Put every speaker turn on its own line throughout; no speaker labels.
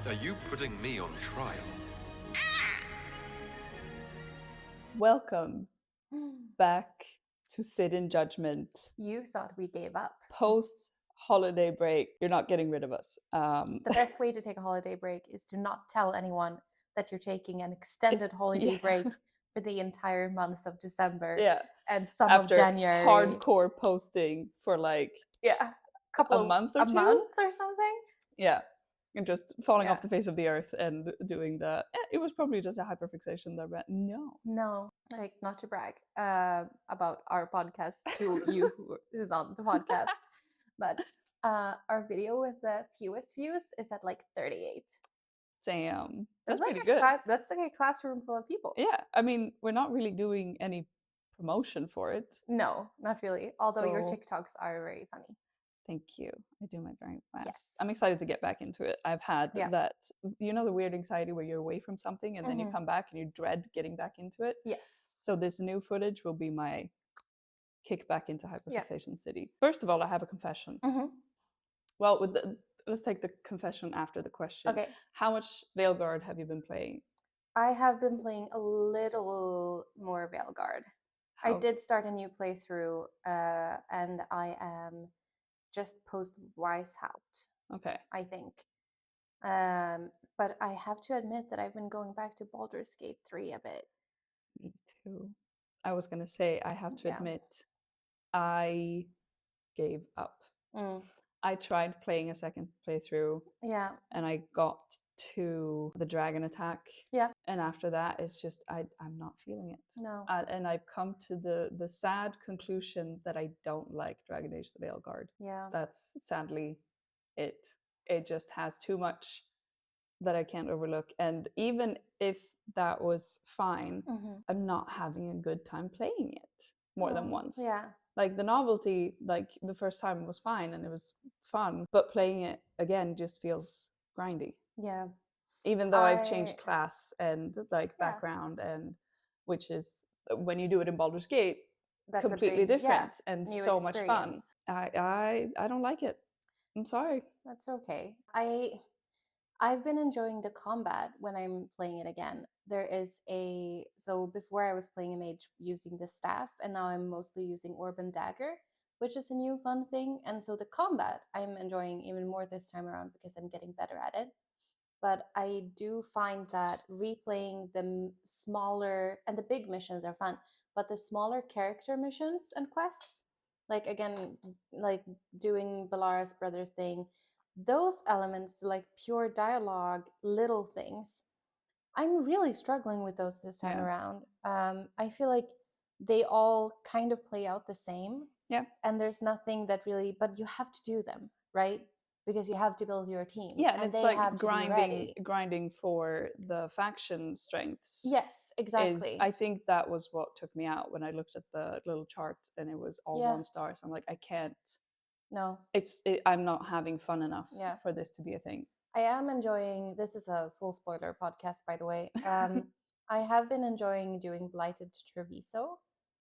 Are you putting me on trial?
Welcome back to Sit in Judgment.
You thought we gave up.
Post-holiday break. You're not getting rid of us.
The best way to take a holiday break is to not tell anyone that you're taking an extended holiday break for the entire month of December.
Yeah.
And some
After
of January.
hardcore posting for like
a
month or two?
month or something.
Yeah. And just falling off the face of the earth and doing the... It was probably just a hyperfixation that went, no.
Like, not to brag about our podcast to you who's on the podcast, but our video with the fewest views is at like 38.
Damn. That's
like
pretty good.
That's like a classroom full of people.
Yeah. I mean, we're not really doing any promotion for it.
No, not really. Although your TikToks are very funny.
Thank you. I do my very best.
Yes.
I'm excited to get back into it. I've had that, the weird anxiety where you're away from something and then you come back and you dread getting back into it.
Yes.
So this new footage will be my kick back into Hyperfixation City. First of all, I have a confession. Well, let's take the confession after the question.
Okay.
How much Veilguard have you been playing?
I have been playing a little more Veilguard. I did start a new playthrough and I am just post Weishaupt.
Okay.
I think. But I have to admit that I've been going back to Baldur's Gate 3 a bit.
Me too. I was going to say, I have to admit, I gave up. I tried playing a second playthrough.
Yeah.
And I got to the dragon attack.
Yeah.
And after that, it's just, I'm not feeling it.
No.
And I've come to the sad conclusion that I don't like Dragon Age the Veilguard.
Yeah.
That's sadly it. It just has too much that I can't overlook. And even if that was fine, I'm not having a good time playing it more than once.
Yeah.
Like the novelty, like the first time was fine and it was fun, but playing it again just feels grindy.
Yeah.
Even though I've changed class and like background, and which is when you do it in Baldur's Gate, that's completely different and
new
so much fun.
experience.
I don't like it. I'm sorry.
That's okay. I've been enjoying the combat when I'm playing it again. So before I was playing a mage using the staff, and now I'm mostly using Orb and Dagger, which is a new fun thing. And so the combat I'm enjoying even more this time around because I'm getting better at it. But I do find that replaying the smaller, and the big missions are fun, but the smaller character missions and quests, like again, like doing Balara's brother's thing, those elements, like pure dialogue, little things, I'm really struggling with those this time around. I feel like they all kind of play out the same.
Yeah.
And there's nothing that really, but you have to do them, right? Because you have to build your team.
Yeah, and
it's
they
like
have grinding for the faction strengths.
Yes, exactly.
I think that was what took me out when I looked at the little chart and it was all 1 star. So I'm like, I can't.
No.
I'm not having fun enough for this to be a thing.
I am enjoying, this is a full spoiler podcast, by the way. I have been enjoying doing Blighted Treviso.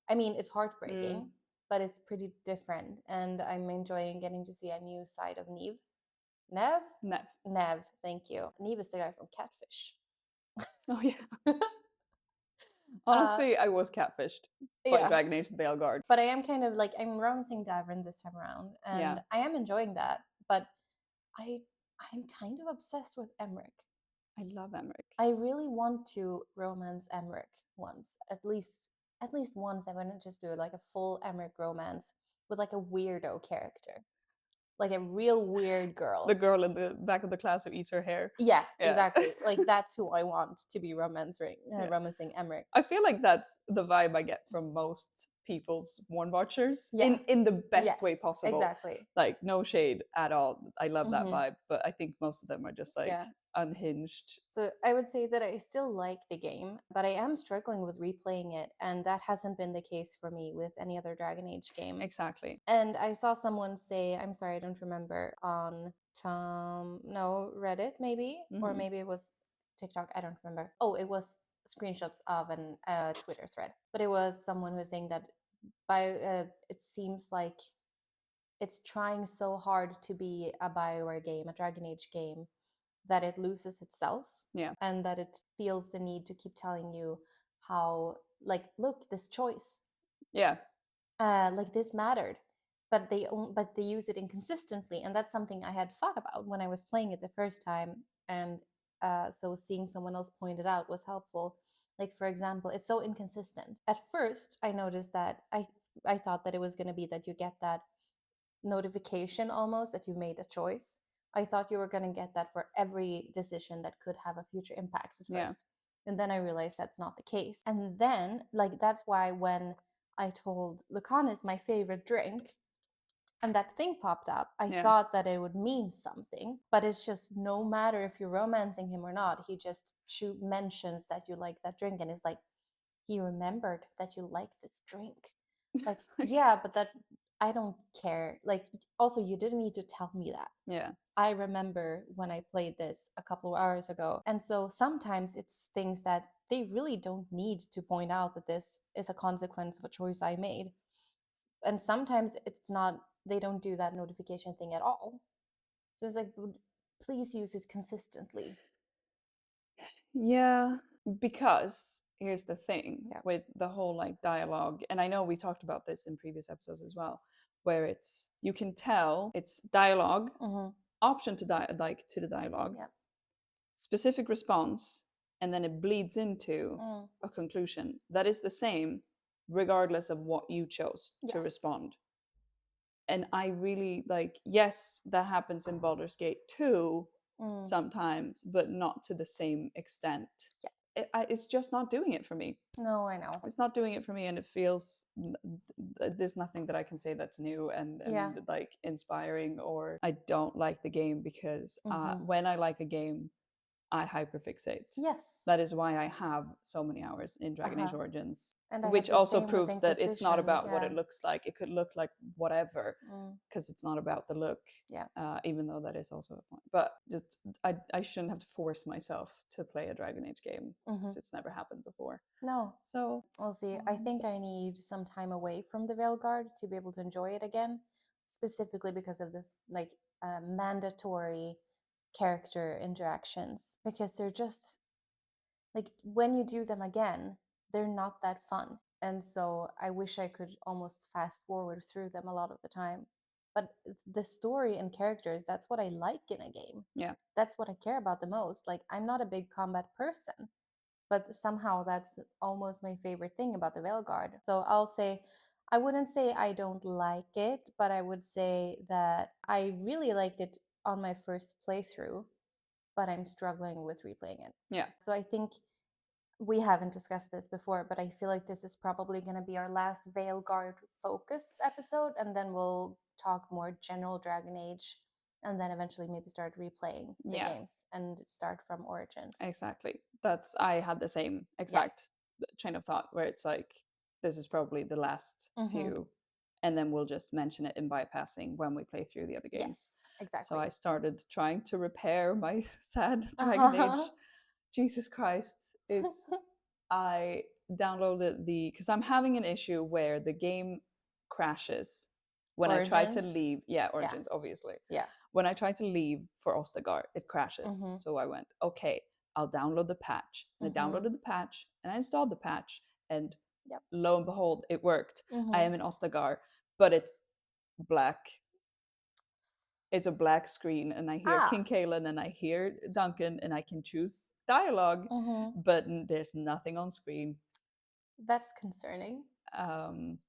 I mean, it's heartbreaking, but it's pretty different. And I'm enjoying getting to see a new side of Neve. Nev, thank you. Neve is the guy from Catfish.
Oh, yeah. Honestly, I was catfished by Dragon Age the Veilguard.
But I am kind of like, I'm romancing Davrin this time around. And I am enjoying that. But I'm kind of obsessed with Emmerich.
I love Emmerich.
I really want to romance Emmerich once. At least once I want to just do like a full Emmerich romance with like a weirdo character. Like a real weird girl.
The girl in the back of the class who eats her hair.
Yeah. Exactly. Like that's who I want to be romancing Emmerich.
I feel like that's the vibe I get from most people's Worn Watchers in the best way possible.
Exactly.
Like no shade at all. I love that vibe, but I think most of them are just like unhinged.
So I would say that I still like the game, but I am struggling with replaying it, and that hasn't been the case for me with any other Dragon Age game.
Exactly.
And I saw someone say, I'm sorry, I don't remember, on Reddit maybe, or maybe it was TikTok, I don't remember. Oh, it was screenshots of a Twitter thread, but it was someone who was saying that it seems like it's trying so hard to be a BioWare game, a Dragon Age game, that it loses itself.
Yeah.
And that it feels the need to keep telling you how, like, look, this choice,
Yeah.
like this mattered, but they use it inconsistently, and that's something I had thought about when I was playing it the first time, and so seeing someone else point it out was helpful. Like, for example, it's so inconsistent. At first, I noticed that I thought that it was going to be that you get that notification almost that you made a choice. I thought you were going to get that for every decision that could have a future impact at
Yeah.
first. And then I realized that's not the case. And then, like, that's why when I told Lucan is my favorite drink and that thing popped up, I
Yeah.
thought that it would mean something. But it's just no matter if you're romancing him or not, he just mentions that you like that drink, and it's like, he remembered that you like this drink. Like, yeah, but that, I don't care. Like, also, you didn't need to tell me that.
Yeah.
I remember when I played this a couple of hours ago. And so sometimes it's things that they really don't need to point out that this is a consequence of a choice I made. And sometimes it's not, they don't do that notification thing at all. So it's like, please use it consistently.
Yeah, because here's the thing
Yeah.
with the whole like dialogue, and I know we talked about this in previous episodes as well, where it's, you can tell it's dialogue, option to to the dialogue,
Yeah.
specific response, and then it bleeds into a conclusion that is the same regardless of what you chose to
Yes.
respond. And I really like, yes, that happens in Baldur's Gate 2 sometimes, but not to the same extent.
Yeah.
It's just not doing it for me.
No, I know.
It's not doing it for me, and it feels, there's nothing that I can say that's new and
Yeah.
like inspiring, or I don't like the game because when I like a game, I hyperfixate.
Yes.
That is why I have so many hours in Dragon Age Origins,
And I
which
have the
also
same with
proves that it's not
Inquisition,
about what
yeah.
it looks like. It could look like whatever, because it's not about the look.
Yeah.
Even though that is also a point. But just I shouldn't have to force myself to play a Dragon Age game because it's never happened before.
No.
So
we'll see. I think I need some time away from the Veilguard to be able to enjoy it again, specifically because of the like mandatory character interactions, because they're just like, when you do them again, they're not that fun. And so I wish I could almost fast forward through them a lot of the time. But it's the story and characters, that's what I like in a game.
yeah,
That's what I care about the most. Like, I'm not a big combat person, but somehow that's almost my favorite thing about the Veilguard. So I'll say, I wouldn't say I don't like it, but I would say that I really liked it on my first playthrough, but I'm struggling with replaying it.
yeah.
So I think we haven't discussed this before, but I feel like this is probably going to be our last Veilguard focused episode, and then we'll talk more general Dragon Age, and then eventually maybe start replaying the games and start from Origins.
Exactly. I had the same exact train of thought, where it's like, this is probably the last few, and then we'll just mention it in bypassing when we play through the other games.
Yes, exactly.
So I started trying to repair my sad Dragon Age. Jesus Christ. It's I downloaded because I'm having an issue where the game crashes when I try to leave. Yeah, Origins, obviously.
Yeah.
When I try to leave for Ostagar, it crashes. So I went, okay, I'll download the patch. And I downloaded the patch and I installed the patch, and lo and behold, it worked. I am in Ostagar, but it's black. It's a black screen, and I hear King Kalen and I hear Duncan, and I can choose dialogue, but there's nothing on screen.
That's concerning.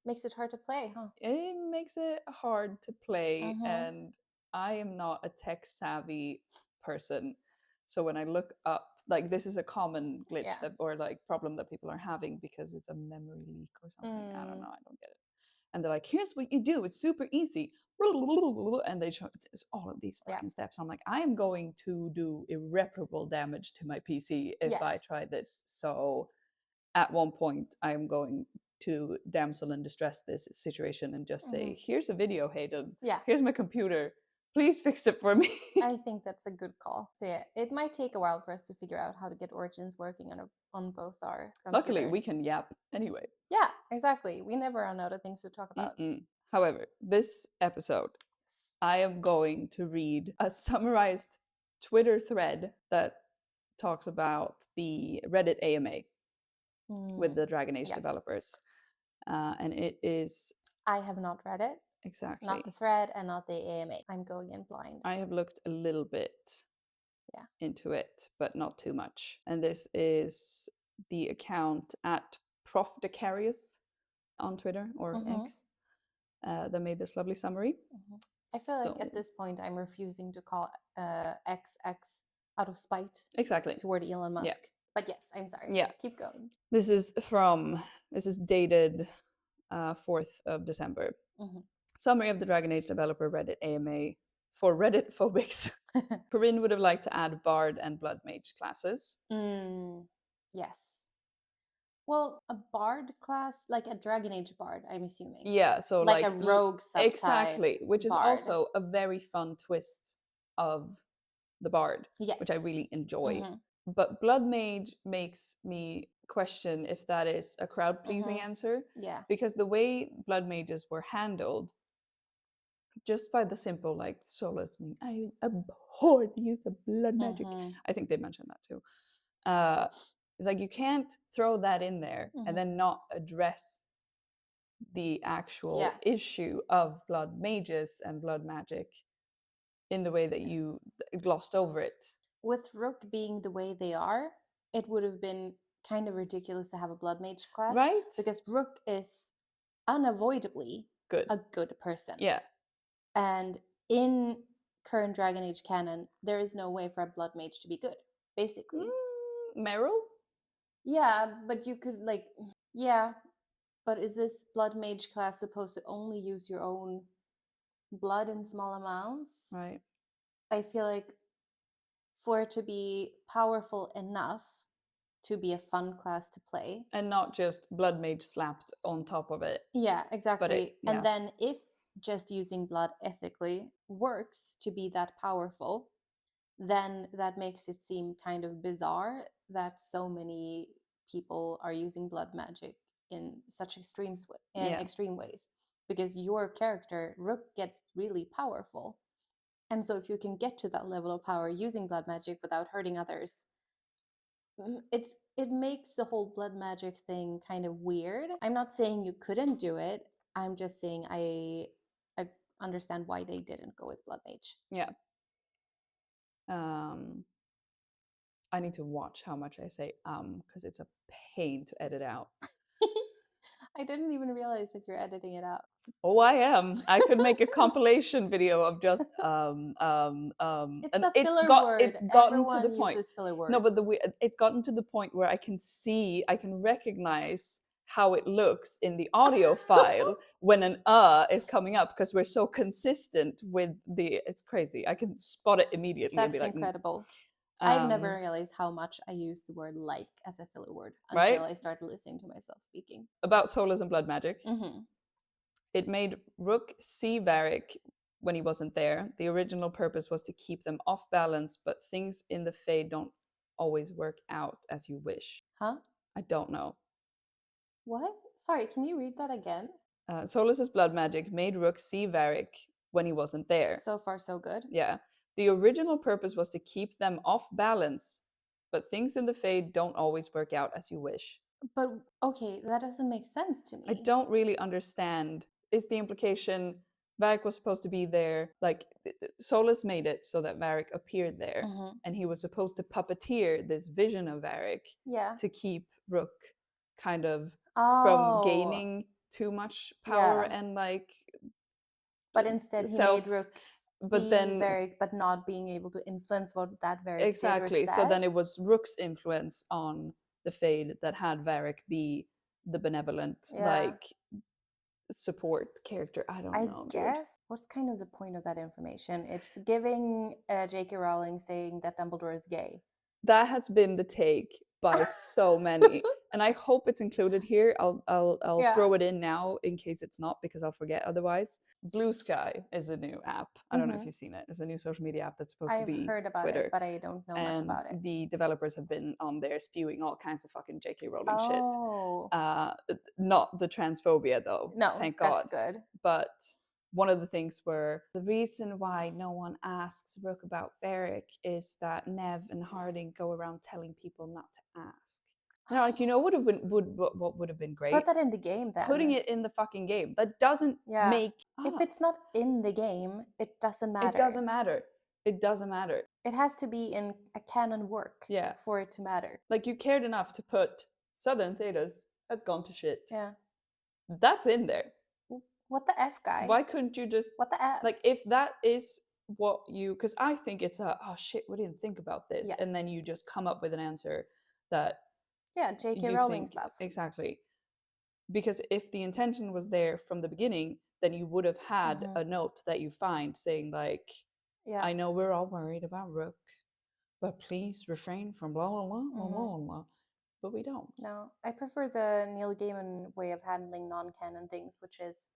Makes it hard to play, huh?
It makes it hard to play, and I am not a tech savvy person. So when I look up, like, this is a common glitch that, or like problem that people are having because it's a memory leak or something. I don't know. I don't get it. And they're like, here's what you do. It's super easy. And they show all of these fucking steps. I'm like, I am going to do irreparable damage to my PC if I try this. So at one point, I'm going to damsel in distress this situation and just say, here's a video, Hayden.
Yeah.
Here's my computer. Please fix it for me.
I think that's a good call. So yeah, it might take a while for us to figure out how to get Origins working on both our computers.
Luckily, we can yap anyway.
Yeah, exactly. We never run out of things to talk about.
However, this episode, I am going to read a summarized Twitter thread that talks about the Reddit AMA with the Dragon Age developers. And it is...
I have not read it.
Exactly.
Not the thread and not the AMA. I'm going in blind.
I have looked a little bit into it, but not too much. And this is the account at Prof Decarius on Twitter or X that made this lovely summary.
I feel like at this point I'm refusing to call XX out of spite.
Exactly.
Toward Elon Musk.
Yeah.
But yes, I'm sorry.
Yeah.
Keep going.
This is dated 4th of December. Summary of the Dragon Age developer Reddit AMA for Reddit phobics. Corinne would have liked to add Bard and Blood Mage classes.
Yes. Well, a Bard class, like a Dragon Age Bard, I'm assuming.
Yeah, so
like a rogue subtype.
Exactly, which is
Bard.
also a very fun twist of the Bard, which I really enjoy. But Blood Mage makes me question if that is a crowd-pleasing answer.
Yeah.
Because the way Blood Mages were handled, just by the simple, like, Solas mean, I abhor the use of blood magic. I think they mentioned that too. It's like, you can't throw that in there and then not address the actual issue of blood mages and blood magic in the way that you glossed over it.
With Rook being the way they are, it would have been kind of ridiculous to have a blood mage class.
Right?
Because Rook is unavoidably a good person.
Yeah.
And in current Dragon Age canon, there is no way for a blood mage to be good, basically.
Meryl?
Yeah, but you could, like, but is this blood mage class supposed to only use your own blood in small amounts?
Right.
I feel like for it to be powerful enough to be a fun class to play.
And not just blood mage slapped on top of it.
Yeah, exactly. And then if just using blood ethically works to be that powerful, then that makes it seem kind of bizarre that so many people are using blood magic in such extreme ways. Because your character, Rook, gets really powerful. And so if you can get to that level of power using blood magic without hurting others, it makes the whole blood magic thing kind of weird. I'm not saying you couldn't do it. I'm just saying I understand why they didn't go with blood mage.
Yeah. I need to watch how much I say because it's a pain to edit out.
I didn't even realize that you're editing it out.
Oh, I am. I could make a compilation video of just
It's
and
the filler word.
It's gotten
Everyone
to the point.
uses filler words.
No, but it's gotten to the point where I can recognize how it looks in the audio file when an is coming up, because we're so consistent with it's crazy. I can spot it immediately.
That's
and be like,
incredible. I've never realized how much I use the word like as a filler word until I started listening to myself speaking.
About Solas and blood magic. It made Rook see Varric when he wasn't there. The original purpose was to keep them off balance, but things in the Fade don't always work out as you wish.
Huh?
I don't know.
What? Sorry, can you read that again?
Solas's blood magic made Rook see Varric when he wasn't there.
So far, so good.
Yeah. The original purpose was to keep them off balance, but things in the Fade don't always work out as you wish.
But, okay, that doesn't make sense to me.
I don't really understand. Is the implication Varric was supposed to be there? Like, Solas made it so that Varric appeared there, and he was supposed to puppeteer this vision of Varric to keep Rook kind of from gaining too much power and, like...
But instead he made Rook Varric, but not being able to influence what that Varric
exactly.
said.
So then it was Rook's influence on the Fade that had Varric be the benevolent, like, support character. I don't know.
I guess. What's kind of the point of that information? It's giving J.K. Rowling saying that Dumbledore is gay.
That has been the take by so many, and I hope it's included here. I'll throw it in now in case it's not, because I'll forget otherwise. Blue Sky is a new app. I don't know if you've seen it. It's a new social media app that's supposed to be
heard about
Twitter.
It, but I don't know much about it.
The developers have been on there spewing all kinds of fucking J.K. Rowling shit. Not the transphobia though.
No,
thank God.
That's good.
But one of the things where the reason why no one asks Rook about Varric is that Nev and Harding go around telling people not to ask. Now, like, what what would have been great?
Put that in the game then.
Putting it in the fucking game. That doesn't make...
If it's not in the game, it doesn't matter.
It doesn't matter. It doesn't matter.
It has to be in a canon work for it to matter.
Like, you cared enough to put Southern Thedas has gone to shit.
Yeah.
That's in there.
What the F, guys?
Why couldn't you just...
What the F?
Like, if that is what you... Because I think it's oh shit, we didn't think about this.
Yes.
And then you just come up with an answer that...
Yeah, J.K. Rowling stuff.
Exactly. Because if the intention was there from the beginning, then you would have had a note that you find saying like, I know we're all worried about Rook, but please refrain from blah, blah, blah, blah, blah, blah. But we don't.
No, I prefer the Neil Gaiman way of handling non-canon things, which is,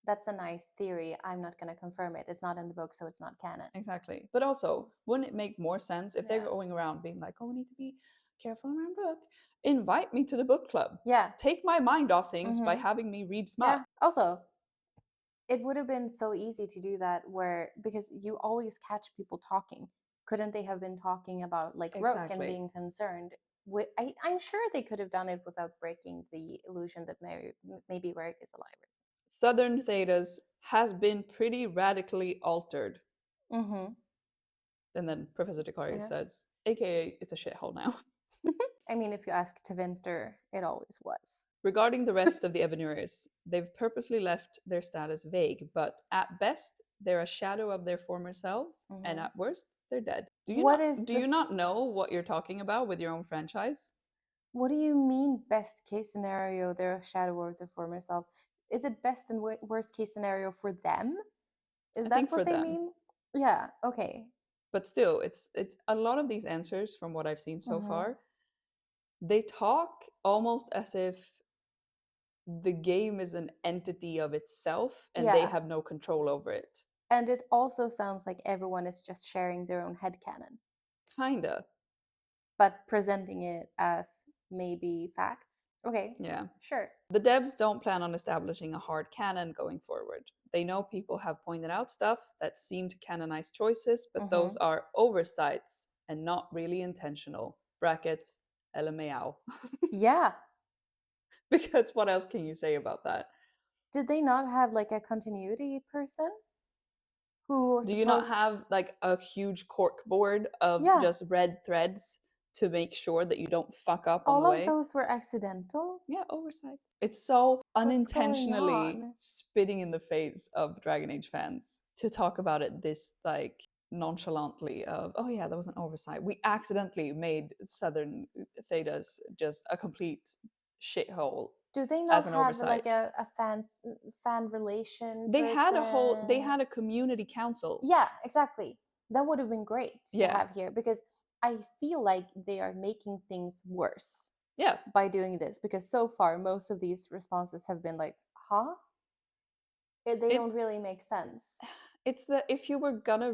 that's a nice theory. I'm not going to confirm it. It's not in the book, so it's not canon.
Exactly. But also, wouldn't it make more sense if they're going around being like, oh, we need to be careful around Rook? Invite me to the book club.
Yeah.
Take my mind off things by having me read smut.
Yeah. Also, it would have been so easy to do that because you always catch people talking. Couldn't they have been talking about like Rook and being concerned? I'm sure they could have done it without breaking the illusion that maybe Varric is alive.
Southern Thedas has been pretty radically altered. And then Professor Dekari says, AKA, it's a shithole now.
I mean, if you ask Tevinter, it always was.
Regarding the rest of the Evenuriers, they've purposely left their status vague, but at best, they're a shadow of their former selves, and at worst, they're dead. Do you not know what you're talking about with your own franchise?
What do you mean, best case scenario, they're a shadow of their former self? Is it best and worst case scenario for them? Is that what they mean? Yeah, okay.
But still, it's a lot of these answers from what I've seen so far, they talk almost as if the game is an entity of itself and they have no control over it.
And it also sounds like everyone is just sharing their own headcanon.
Kinda.
But presenting it as maybe facts. Okay.
Yeah.
Sure.
The devs don't plan on establishing a hard canon going forward. They know people have pointed out stuff that seemed canonized choices, but those are oversights and not really intentional. Brackets, LMAO.
Yeah.
Because what else can you say about that?
Did they not have like a continuity person? Do
you not have like a huge cork board of just red threads to make sure that you don't fuck up on the way?
All of those were accidental?
Yeah, oversights. It's so unintentionally spitting in the face of Dragon Age fans to talk about it this like nonchalantly of, oh yeah, that was an oversight. We accidentally made Southern Thedas just a complete shithole.
Do they not have like a fan relation?
They had a community council.
Yeah, exactly. That would have been great to have here, because I feel like they are making things worse.
Yeah.
By doing this, because so far most of these responses have been like, huh? They don't really make sense.
It's if you were gonna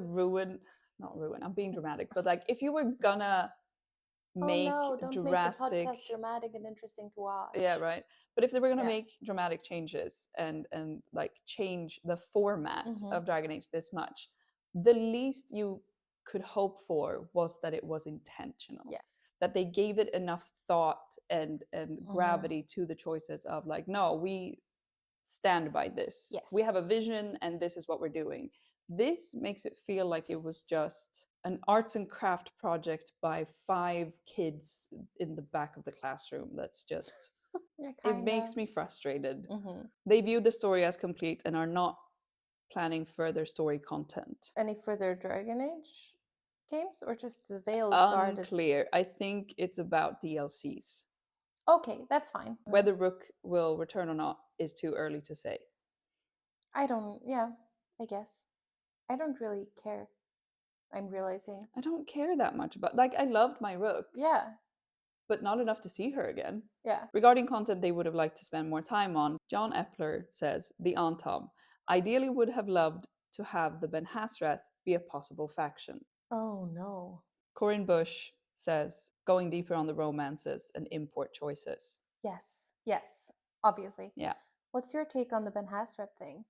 not ruin, I'm being dramatic, but like if you were gonna make
don't
drastic,
make the podcast dramatic and interesting to watch.
Yeah, right. But if they were gonna make dramatic changes and like change the format of Dragon Age this much, the least you could hope for was that it was intentional.
Yes.
That they gave it enough thought and gravity to the choices of like, no, we stand by this.
Yes.
We have a vision and this is what we're doing. This makes it feel like it was just an arts and craft project by 5 kids in the back of the classroom. That's just, it makes me frustrated. They view the story as complete and are not planning further story content.
Any further Dragon Age games, or just the Veilguard?
Unclear. I think it's about DLCs.
Okay, that's fine.
Whether Rook will return or not is too early to say.
I guess. I don't really care. I'm realizing.
I don't care that much about, like, I loved my Rook.
Yeah.
But not enough to see her again.
Yeah.
Regarding content they would have liked to spend more time on, John Epler says, the Antom ideally would have loved to have the Ben Hasrath be a possible faction.
Oh no.
Corinne Bush says, going deeper on the romances and import choices.
Yes, obviously.
Yeah.
What's your take on the Ben Hasrath thing?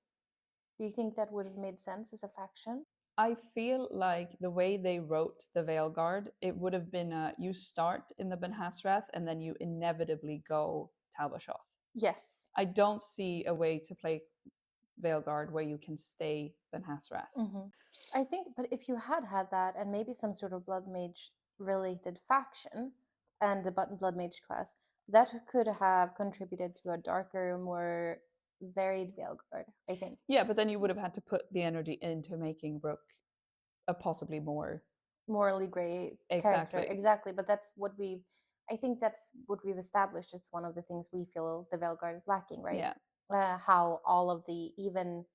Do you think that would have made sense as a faction?
I feel like the way they wrote the Veilguard, it would have been you start in the Ben Hasrath and then you inevitably go Talbashoth.
Yes.
I don't see a way to play Veilguard where you can stay Ben Hasrath.
I think, but if you had that and maybe some sort of blood mage related faction and the blood mage class, that could have contributed to a darker, more varied Veilguard, I think.
Yeah, but then you would have had to put the energy into making Rook a possibly more
morally gray character. Exactly. But I think that's what we've established. It's one of the things we feel the Veilguard is lacking, right?
Yeah.
How all of the even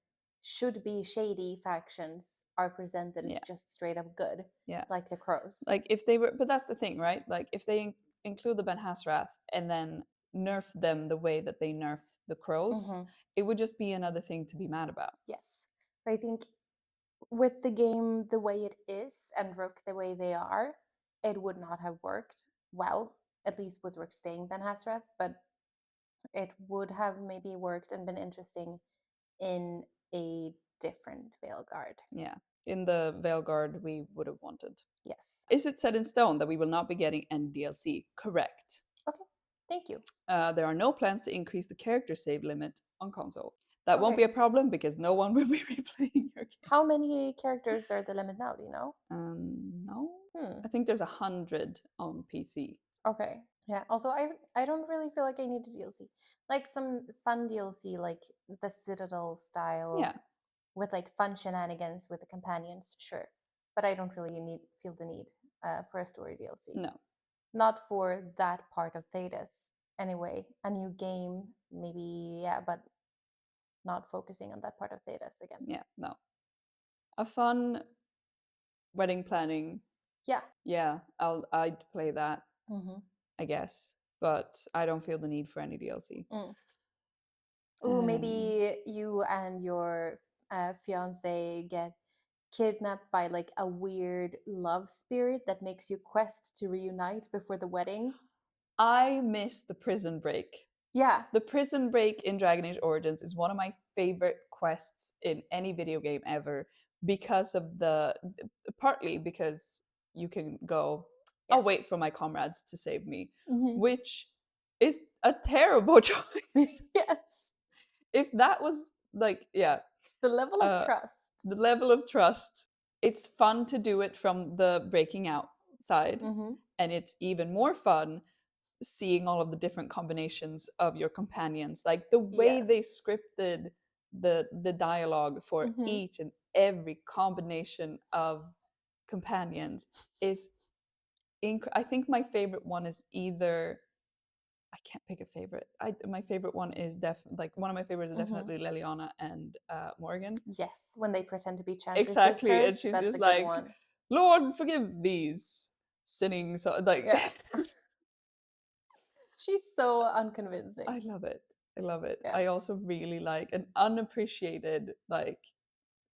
should be shady factions are presented as
Yeah.
just straight up good.
Yeah.
Like the Crows.
Like if they were, but that's the thing, right? Like if they include the Ben Hasrath and then nerf them the way that they nerf the Crows, it would just be another thing to be mad about.
Yes. So I think with the game the way it is and Rook the way they are, it would not have worked well, at least with Rook staying Ben Hasrath, but it would have maybe worked and been interesting in a different Veilguard.
Yeah. In the Veilguard we would have wanted.
Yes.
Is it set in stone that we will not be getting any DLC? Correct.
Okay. Thank you.
There are no plans to increase the character save limit on console. That won't be a problem because no one will be replaying your game.
How many characters are the limit now? Do you know?
No. I think there's 100 on PC.
Okay. Yeah. Also, I don't really feel like I need a DLC. Like some fun DLC, like the Citadel style.
Yeah.
With like fun shenanigans with the companions, sure. But I don't really feel the need for a story DLC.
No.
Not for that part of Thedas. Anyway, a new game, maybe, yeah, but not focusing on that part of Thedas again.
Yeah, no. A fun wedding planning.
Yeah.
Yeah, I'd play that, I guess. But I don't feel the need for any DLC.
Ooh, maybe you and your fiance get kidnapped by like a weird love spirit that makes you quest to reunite before the wedding.
I miss the prison break.
Yeah.
The prison break in Dragon Age Origins is one of my favorite quests in any video game ever because of partly because you can go, I'll wait for my comrades to save me, which is a terrible choice.
Yes.
If that was like, yeah.
The level of trust.
The level of trust. It's fun to do it from the breaking out side. And it's even more fun seeing all of the different combinations of your companions. Like the way they scripted the dialogue for each and every combination of companions is I think my favorite one is either, I can't pick a favorite. My favorite one is one of my favorites is definitely Leliana and Morgan.
Yes, when they pretend to be Chantry
exactly,
sisters,
and she's
that's
just
a
like,
good one.
Lord, forgive these sinning. So like,
she's so unconvincing.
I love it. I love it.
Yeah.
I also really like an unappreciated like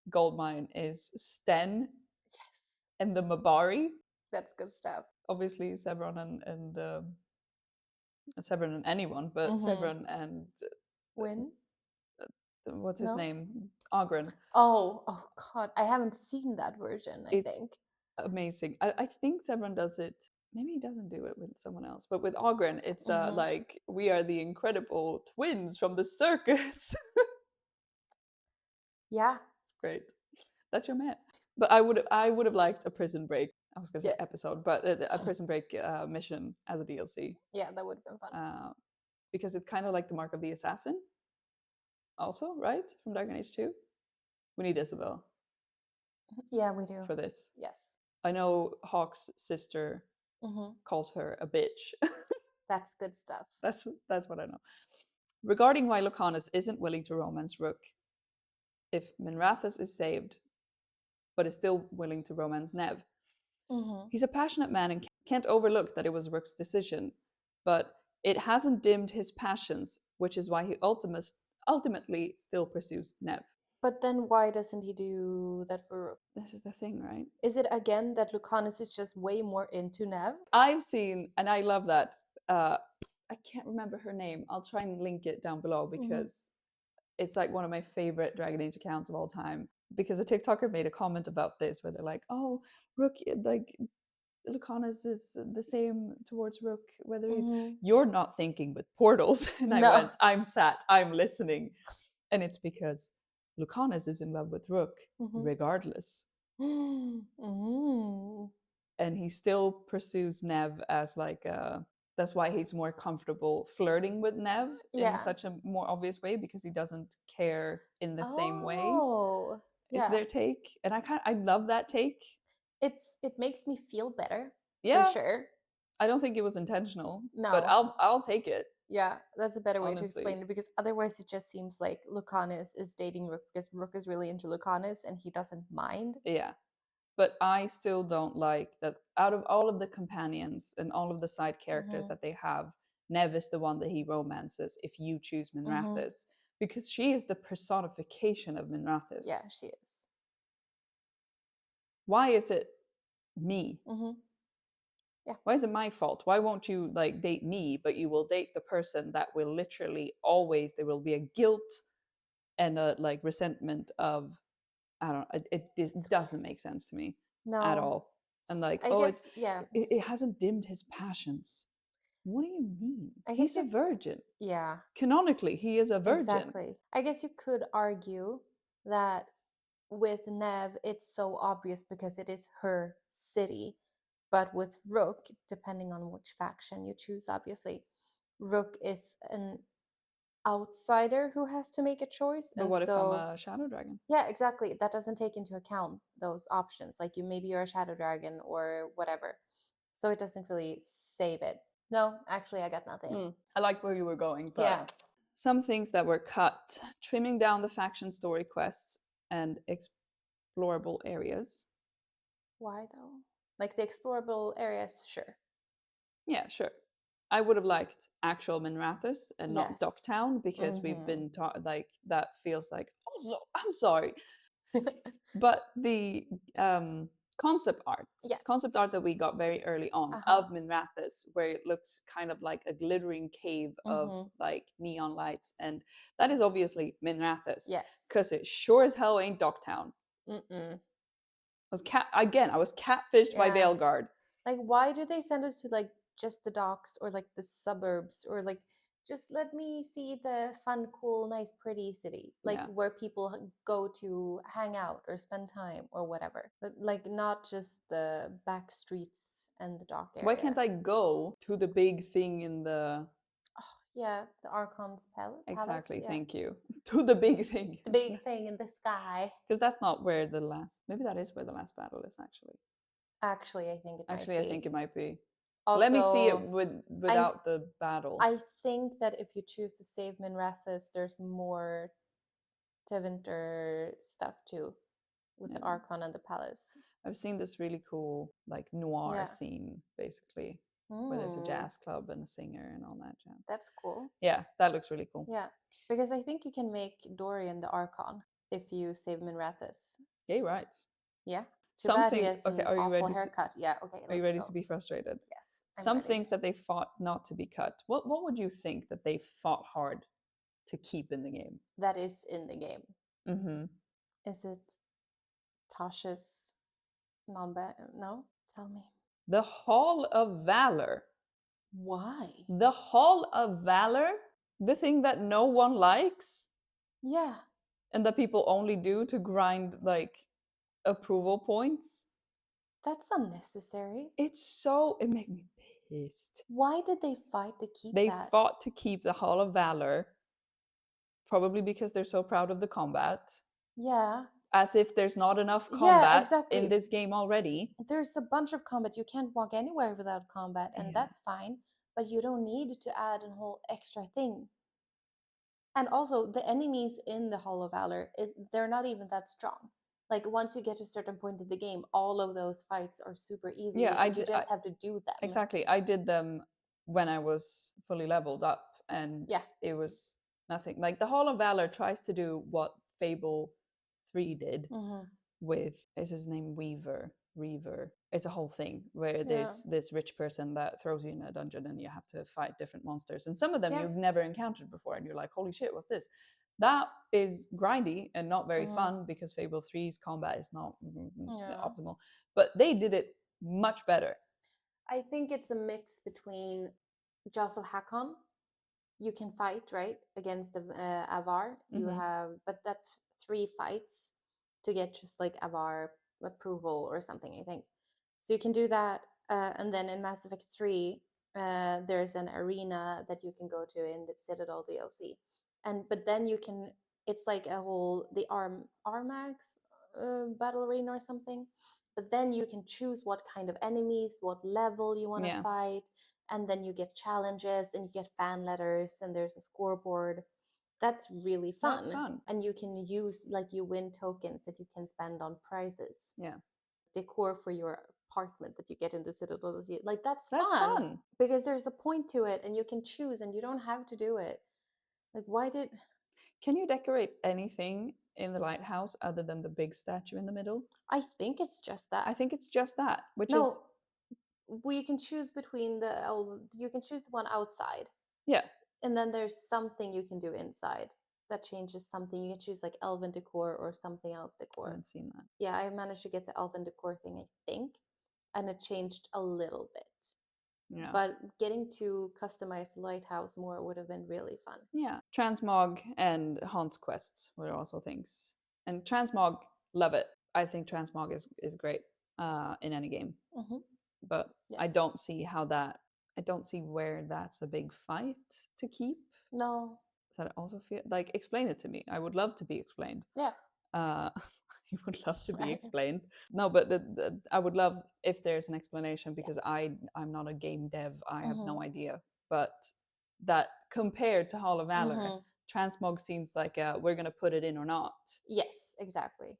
goldmine is Sten.
Yes.
And the Mabari.
That's good stuff.
Obviously, Severon and Severon and anyone, but Severon and
Win.
What's his name? Ogren.
Oh God! I haven't seen that version. I think
amazing. I think Severon does it. Maybe he doesn't do it with someone else, but with Ogren, it's like we are the incredible twins from the circus.
Yeah,
it's great. That's your man. But I would have liked a prison break. I was going to say episode, but a prison break mission as a DLC.
Yeah, that would have been fun.
Because it's kind of like the Mark of the Assassin. Also, right? From Dragon Age 2. We need Isabel.
Yeah, we do.
For this.
Yes.
I know Hawk's sister calls her a bitch.
That's good stuff.
That's what I know. Regarding why Lucanus isn't willing to romance Rook, if Minrathous is saved, but is still willing to romance Nev. He's a passionate man and can't overlook that it was Rook's decision, but it hasn't dimmed his passions, which is why he ultimately still pursues Nev.
But then why doesn't he do that for Rook?
This is the thing, right?
Is it again that Lucanus is just way more into Nev?
I've seen, and I love that, I can't remember her name. I'll try and link it down below because it's like one of my favorite Dragon Age accounts of all time, because a TikToker made a comment about this where they're like, oh, Rook, like Lucanus is the same towards Rook, whether he's you're not thinking with portals. And I went, I'm sat, I'm listening. And it's because Lucanus is in love with Rook regardless. And he still pursues Nev as like a, that's why he's more comfortable flirting with Nev in such a more obvious way, because he doesn't care in the same way. Is their take. And I love that take.
It makes me feel better.
Yeah.
For sure.
I don't think it was intentional.
No.
But I'll take it.
Yeah, that's a better way
honestly.
to explain it, because otherwise it just seems like Lucanus is dating Rook because Rook is really into Lucanus and he doesn't mind.
Yeah. But I still don't like that out of all of the companions and all of the side characters that they have, Nev is the one that he romances if you choose Minrathous, because she is the personification of Minrathous.
Yeah, she is.
Why is it me?
Yeah.
Why is it my fault? Why won't you like date me, but you will date the person that will literally always, there will be a guilt and a like resentment of, I don't know, it doesn't make sense to me at all. And like,
I guess,
it hasn't dimmed his passions. What do you mean?
I
He's
guess
a virgin.
Yeah.
Canonically, he is a virgin.
Exactly. I guess you could argue that with Nev, it's so obvious because it is her city. But with Rook, depending on which faction you choose, obviously, Rook is an outsider who has to make a choice.
But what if I'm a shadow dragon?
Yeah, exactly. That doesn't take into account those options. Like maybe you're a shadow dragon or whatever. So it doesn't really save it. No, actually, I got nothing.
I like where you were going, but some things that were cut, trimming down the faction story quests and explorable areas.
Why though? Like the explorable areas, sure.
Yeah, sure. I would have liked actual Minrathous and not Docktown, because we've been taught like that feels like, also, I'm sorry. But the concept art that we got very early on of Minrathous, where it looks kind of like a glittering cave of like neon lights, and that is obviously Minrathous.
Yes.
Because it sure as hell ain't Docktown. I was catfished by Veilguard.
Like, why do they send us to like just the docks or like the suburbs, or like just let me see the fun, cool, nice, pretty city, like where people go to hang out or spend time or whatever, but like not just the back streets and the dock area.
Why can't I go to the big thing in the...
the Archon's palace.
Exactly, thank you. To the big thing.
The big thing in the sky.
Because that's not where the last... Maybe that is where the last battle is, actually.
Actually, I think it might be.
I think it might be.
Also,
let me see it without the battle.
I think that if you choose to save Minrathous, there's more Tevinter stuff too, with the Archon and the palace.
I've seen this really cool like noir scene, basically, where there's a jazz club and a singer and all that jazz.
That's cool.
Yeah, that looks really cool.
Yeah, because I think you can make Dorian the Archon if you save Minrathous.
Gay rights.
Yeah.
Some things. Okay, are you ready?
Haircut. Yeah. Okay.
Are you ready to be frustrated?
Yes.
Some things that they fought not to be cut. What would you think that they fought hard to keep in the game?
That is in the game. Is it Tasha's No, tell me.
The Hall of Valor.
Why?
The Hall of Valor, the thing that no one likes.
Yeah.
And that people only do to grind like approval points.
That's unnecessary.
It made me pissed.
Why did they fight to keep
that? They
fought
to keep the Hall of Valor, probably because they're so proud of the combat.
Yeah.
As if there's not enough combat in this game already.
There's a bunch of combat. You can't walk anywhere without combat, and that's fine. But you don't need to add a whole extra thing. And also, the enemies in the Hall of Valor, they're not even that strong. Like, once you get to a certain point in the game, all of those fights are super easy.
Yeah,
you just have to do them.
Exactly. I did them when I was fully leveled up, and it was nothing. Like, the Hall of Valor tries to do what Fable 3 did with, is his name Reaver? It's a whole thing where there's this rich person that throws you in a dungeon and you have to fight different monsters. And some of them you've never encountered before, and you're like, holy shit, what's this? That is grindy and not very
Mhm.
fun because Fable 3's combat is not
Yeah.
optimal. But they did it much better.
I think it's a mix between Jaws of Hakon. You can fight, right, against the Avar. You
Mhm.
have, but that's 3 fights to get just like Avar approval or something, I think. So you can do that, and then in Mass Effect 3, there's an arena that you can go to in the Citadel DLC, and but then you can. It's like a whole the Armax battle arena or something. But then you can choose what kind of enemies, what level you want to
Yeah.
fight, and then you get challenges and you get fan letters and there's a scoreboard. That's really fun.
That's fun.
And you can use, like, you win tokens that you can spend on prizes.
Yeah.
Decor for your apartment that you get in the Citadel. Like, that's
That's fun.
because there's a point to it and you can choose and you don't have to do it. Like, why did.
Can you decorate anything in the lighthouse other than the big statue in the middle?
I think it's just that.
I think it's just that, which
no,
is
we can choose between you can choose the one outside.
yeah.
And then there's something you can do inside that changes something. You can choose like elven decor or something else
I
decor.
haven't seen that.
Yeah, I managed to get the elven decor thing, I think, and it changed a little bit.
Yeah.
But getting to customize the lighthouse more would have been really fun.
Yeah. Transmog and Haun's quests were also things. And Transmog, love it. I think Transmog is great in any game.
Mm-hmm.
But I
Yes.
don't see I don't see where that's a big fight to keep.
No.
Does that also feel like, explain it to me? I would love to be explained.
Yeah.
I would love to be explained. No, but I would love if there's an explanation because I'm not a game dev. I have no idea. But that compared to Hall of Valor, Transmog seems like we're gonna put it in or not.
Yes, exactly.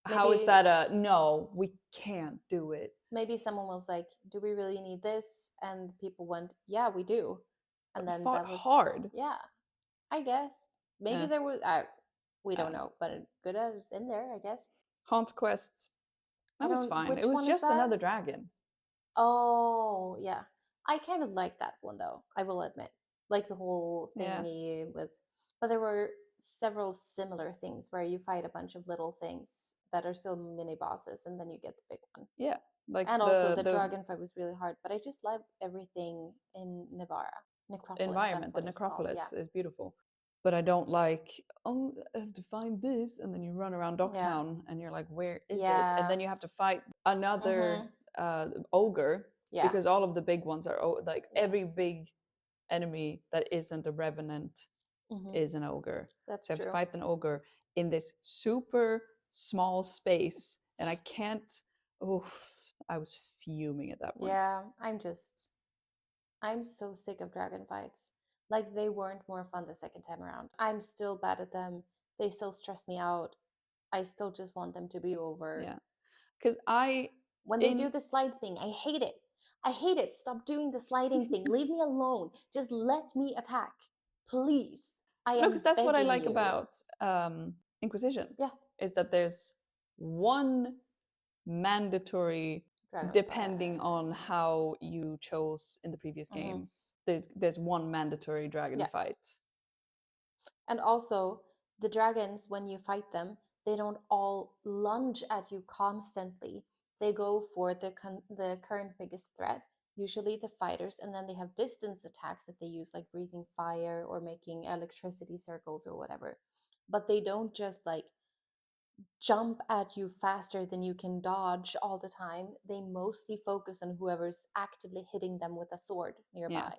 How is that no, we can't do it?
Maybe someone was like, do we really need this? And people went, yeah, we do. And then
Fought
that was
hard.
Yeah, I guess. Maybe
Yeah.
there was we don't know, but good as it's in there, I guess.
Haunt's quest, that was fine.
Which
It was
one is
just
that?
another dragon.
Oh, yeah. I kind of like that one though, I will admit. Like the whole
Yeah.
thingy but there were several similar things where you fight a bunch of little things that are still mini bosses and then you get the big one.
Yeah. Like
And also the dragon fight was really hard, but I just love everything in Necropolis.
environment, the necropolis is beautiful. But I don't like, oh, I have to find this, and then you run around Docktown and you're like, where is it? And then you have to fight another ogre because all of the big ones are like every big enemy that isn't a revenant is an ogre.
That's
so you have
true.
to fight an ogre in this super small space, and I can't. I was fuming at that point.
Yeah, I'm so sick of dragon fights. Like, they weren't more fun the second time around. I'm still bad at them. They still stress me out. I still just want them to be over.
Yeah, because
when they do the slide thing, I hate it. I hate it. Stop doing the sliding thing. Leave me alone. Just let me attack, please.
because that's what I like about Inquisition.
Yeah,
is that there's one mandatory, depending on how you chose in the previous games. There's one mandatory dragon fight.
And also, the dragons, when you fight them, they don't all lunge at you constantly. They go for the current biggest threat, usually the fighters, and then they have distance attacks that they use, like breathing fire or making electricity circles or whatever. But they don't just like jump at you faster than you can dodge all the time. They mostly focus on whoever's actively hitting them with a sword nearby,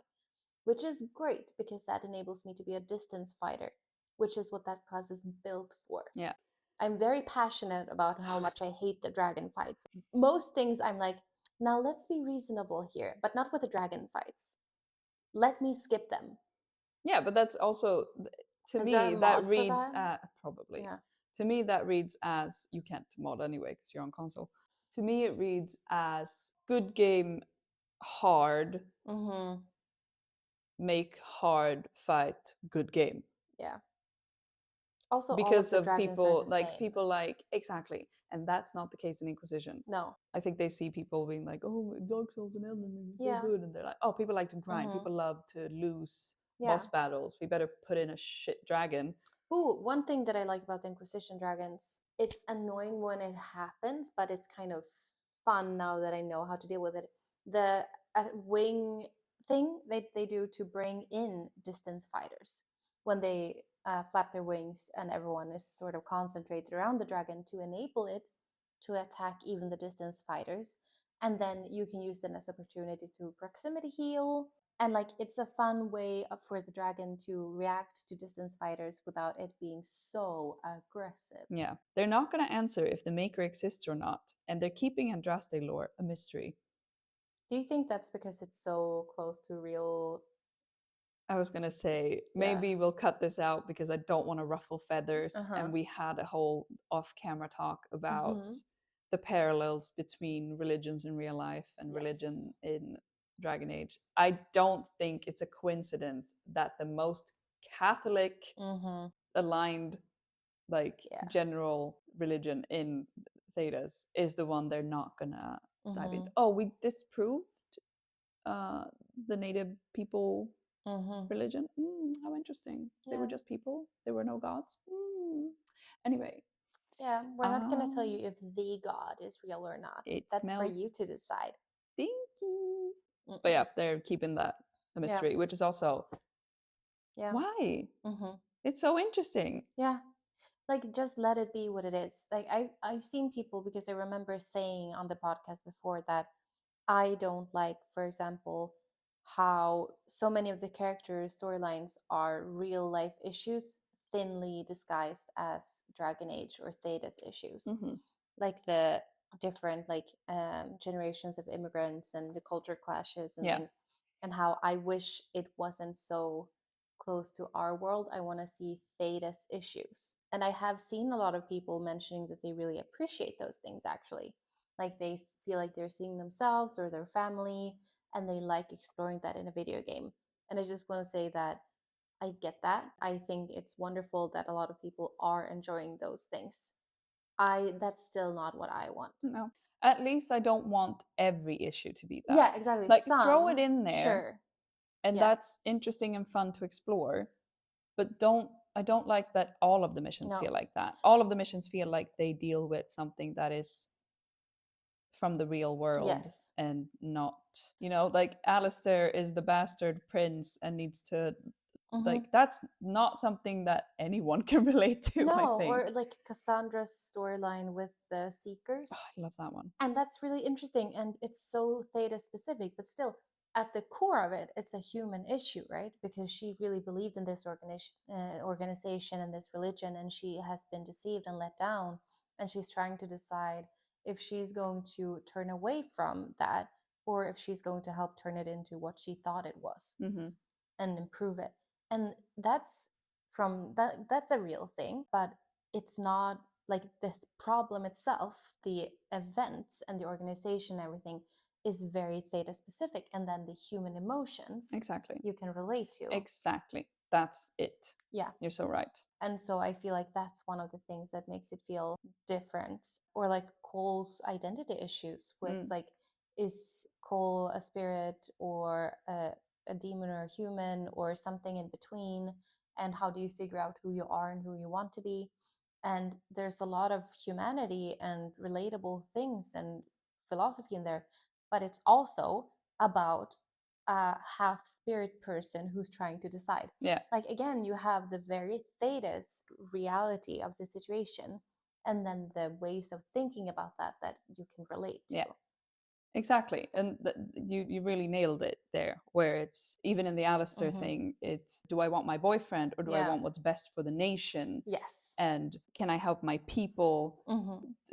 which is great because that enables me to be a distance fighter, which is what that class is built for.
Yeah.
I'm very passionate about how much I hate the dragon fights. Most things I'm like, now let's be reasonable here, but not with the dragon fights. Let me skip them.
Yeah, but that's also, to me, that reads probably. Yeah. To me, that reads as, you can't mod anyway because you're on console. To me, it reads as good game, hard, make hard fight, good game.
Yeah. Also,
because
all of the
people
like
people like, exactly, and that's not the case in Inquisition.
No,
I think they see people being like, oh, Dark Souls and Elden Ring is so good, and they're like, oh, people like to grind, people love to lose boss battles, we better put in a shit dragon
Ooh, one thing that I like about the Inquisition dragons, it's annoying when it happens, but it's kind of fun now that I know how to deal with it. The wing thing they do to bring in distance fighters when they flap their wings and everyone is sort of concentrated around the dragon to enable it to attack even the distance fighters. And then you can use it as opportunity to proximity heal, and like it's a fun way for the dragon to react to distance fighters without it being so aggressive.
Yeah, they're not going to answer if the maker exists or not, and they're keeping Andraste lore a mystery.
Do you think that's because it's so close to real?
I was going to say,
Yeah.
maybe we'll cut this out because I don't want to ruffle feathers.
Uh-huh.
And we had a whole off-camera talk about
Mhm.
the parallels between religions in real life and
Yes.
religion in Dragon Age. I don't think it's a coincidence that the most Catholic
Mhm.
aligned, like
Yeah.
general religion in Thedas is the one they're not gonna dive into.
Mhm.
Oh, we disproved the native people
Mhm.
religion. How interesting. They were
Yeah.
just people. There were no gods. Anyway,
Yeah, we're not gonna tell you if the god is real or not.
it
That's for
smells
you to decide.
stinky. But
Mm-mm.
yeah, they're keeping that a mystery, which is also
Yeah.
why
Mhm.
it's so interesting.
Yeah. Like just let it be what it is. Like I've seen people, because I remember saying on the podcast before that I don't like, for example, how so many of the character storylines are real life issues thinly disguised as Dragon Age or Theda's issues.
Mhm.
Like the different generations of immigrants and the culture clashes and
Yeah.
things, and how I wish it wasn't so close to our world. I want to see Theda's issues, and I have seen a lot of people mentioning that they really appreciate those things, actually, like they feel like they're seeing themselves or their family, and they like exploring that in a video game. And I just want to say that I get that. I think it's wonderful that a lot of people are enjoying those things. That's still not what I want.
No. At least I don't want every issue to be that.
Yeah, exactly.
Like
Some,
throw it in there.
Sure.
And
Yeah.
that's interesting and fun to explore. But I don't like that all of the missions
No.
feel like that. All of the missions feel like they deal with something that is from the real world.
Yes.
And not, like Alistair is the bastard prince and needs to like that's not something that anyone can relate to.
No,
I think.
or like Cassandra's storyline with the Seekers.
Oh, I love that one.
And that's really interesting, and it's so Theta specific, but still at the core of it, it's a human issue, right? Because she really believed in this organization and this religion, and she has been deceived and let down, and she's trying to decide if she's going to turn away from that, or if she's going to help turn it into what she thought it was and improve it. And that's that's a real thing, but it's not like the problem itself, the events and the organization, everything is very Theta specific, and then the human emotions
exactly
you can relate to.
Exactly, that's it.
Yeah,
you're so right.
and so I feel like that's one of the things that makes it feel different. Or like Cole's identity issues with like, is Cole a spirit or a demon or a human or something in between? And how do you figure out who you are and who you want to be? And there's a lot of humanity and relatable things and philosophy in there, but it's also about a half spirit person who's trying to decide.
Yeah.
Like again, you have the very Theda's reality of the situation, and then the ways of thinking about that you can relate to.
Yeah. Exactly. And you really nailed it there, where it's even in the Alistair thing, it's do I want my boyfriend or do I want what's best for the nation?
Yes.
And can I help my people?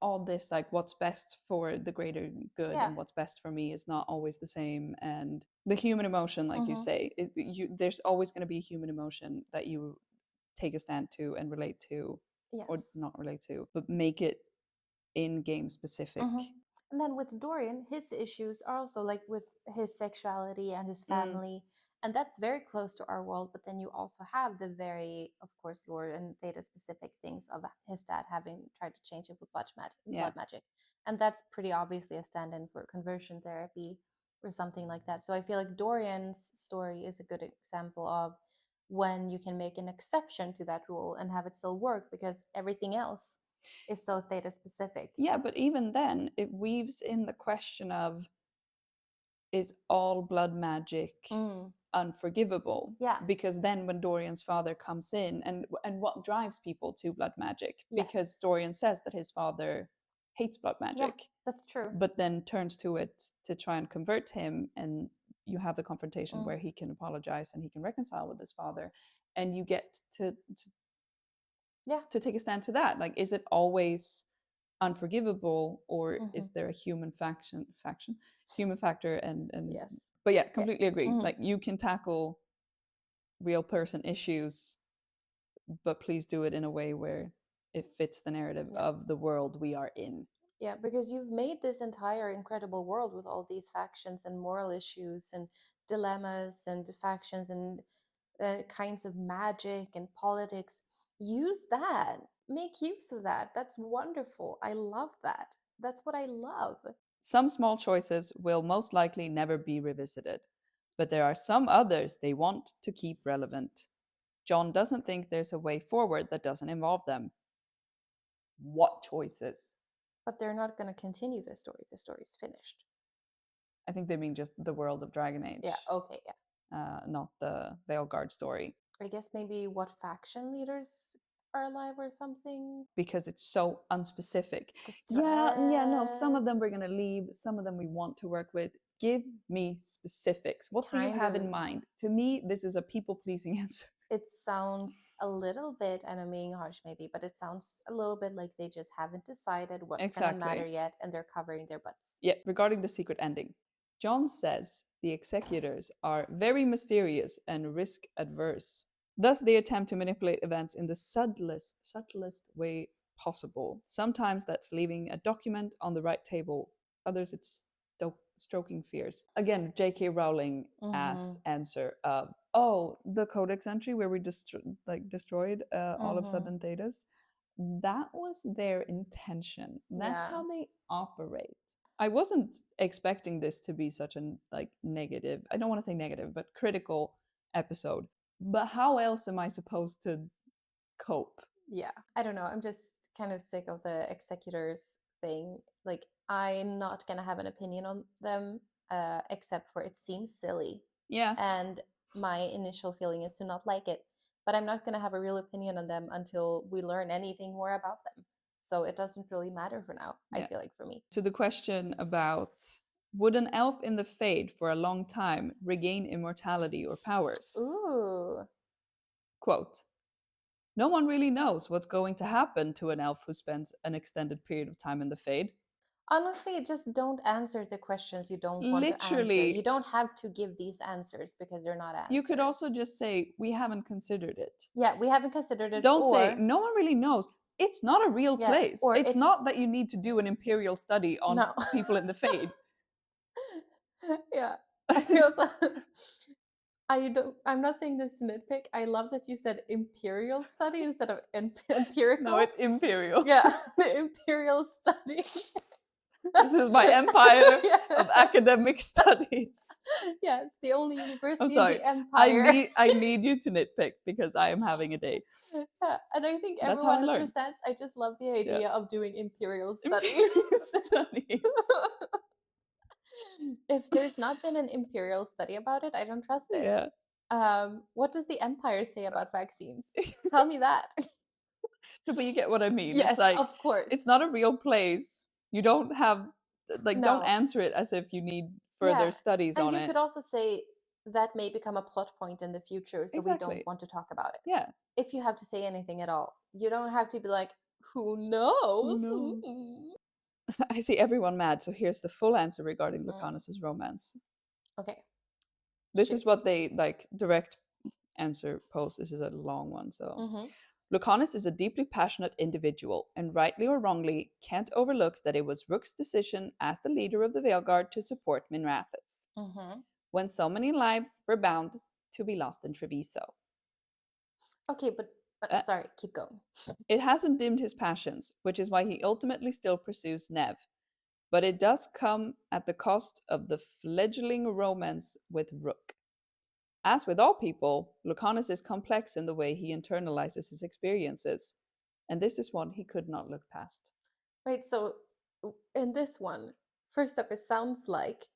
All this, like what's best for the greater good and what's best for me is not always the same. And the human emotion, like you say, there's always going to be a human emotion that you take a stand to and relate to, or not relate to, but make it in game specific.
And then with Dorian, his issues are also like with his sexuality and his family. And that's very close to our world. But then you also have the very, of course, lore and Theta specific things of his dad having tried to change it with blood magic. And that's pretty obviously a stand in for conversion therapy or something like that. So I feel like Dorian's story is a good example of when you can make an exception to that rule and have it still work because everything else is so theta specific.
Yeah, but even then, it weaves in the question of, is all blood magic unforgivable?
Yeah.
Because then when Dorian's father comes in, and what drives people to blood magic? Because
Yes.
Dorian says that his father hates blood magic.
Yeah, that's true.
But then turns to it to try and convert him, and you have the confrontation where he can apologize and he can reconcile with his father, and you get to take a stand to that. Like, is it always unforgivable, or is there a human factor? And
yes.
But yeah, completely agree. Like, you can tackle real person issues, but please do it in a way where it fits the narrative of the world we are in.
Yeah, because you've made this entire incredible world with all these factions and moral issues and dilemmas and factions and kinds of magic and politics. Use that. Make use of that. That's wonderful. I love that. That's what I love.
Some small choices will most likely never be revisited, but there are some others they want to keep relevant. John doesn't think there's a way forward that doesn't involve them. What choices?
But they're not going to continue the story. The story's finished.
I think they mean just the world of Dragon Age.
Yeah, okay, yeah.
Not the Veilguard story.
I guess maybe what faction leaders are alive or something.
Because it's so unspecific. No, some of them we're going to leave, some of them we want to work with. Give me specifics. What do you have in mind? To me, this is a people-pleasing answer.
It sounds a little bit, and I'm being harsh maybe, but it sounds a little bit like they just haven't decided what's going to matter yet, and they're covering their butts.
Yeah, regarding the secret ending, John says the executors are very mysterious and risk-adverse. Thus, they attempt to manipulate events in the subtlest way possible. Sometimes that's leaving a document on the right table. Others, it's stroking fears. Again, J.K. Rowling as answer of, the codex entry where we destroyed all of Sudden Thetas. That was their intention. That's how they operate. I wasn't expecting this to be such a negative, I don't want to say negative, but critical episode. But how else am I supposed to cope?
Yeah, I don't know. I'm just kind of sick of the executors thing. Like, I'm not going to have an opinion on them, except for it seems silly.
Yeah.
And my initial feeling is to not like it. But I'm not going to have a real opinion on them until we learn anything more about them. So it doesn't really matter for now, I feel like, for me.
To the question about, would an elf in the Fade for a long time regain immortality or powers?
Ooh.
Quote, no one really knows what's going to happen to an elf who spends an extended period of time in the Fade.
Honestly, just don't answer the questions you don't want to answer. You don't have to give these answers because they're not answers.
You could also just say, we haven't considered it.
Yeah, we haven't considered it.
Don't say, no one really knows. It's not a real place.
Or
it's not that you need to do an imperial study on people in the Fade.
Yeah. I'm not saying this to nitpick. I love that you said imperial study instead of empirical.
No, it's imperial.
Yeah, the imperial study.
This is my empire of academic studies.
Yes, the only university in the empire.
I need you to nitpick because I am having a day.
Yeah, and I think everyone understands. I just love the idea of doing imperial studies. If there's not been an imperial study about it, I don't trust it.
Yeah.
What does the empire say about vaccines? Tell me that.
No, but you get what I mean.
Yes,
it's like,
of course.
It's not a real place. You don't have, don't answer it as if you need further studies on it.
And you could also say that may become a plot point in the future, so we don't want to talk about it.
Yeah.
If you have to say anything at all, you don't have to be like, who knows?
I see everyone mad, so here's the full answer regarding Lucanus's romance.
Okay.
This is what they direct answer post. This is a long one, so. Lucanus is a deeply passionate individual, and rightly or wrongly can't overlook that it was Rook's decision as the leader of the Veilguard to support Minrathous, when so many lives were bound to be lost in Treviso.
Okay, but sorry, keep going.
It hasn't dimmed his passions, which is why he ultimately still pursues Nev, but it does come at the cost of the fledgling romance with Rook. As with all people, Lucanus is complex in the way he internalizes his experiences, and this is one he could not look past.
Right, so in this one, first up, it sounds like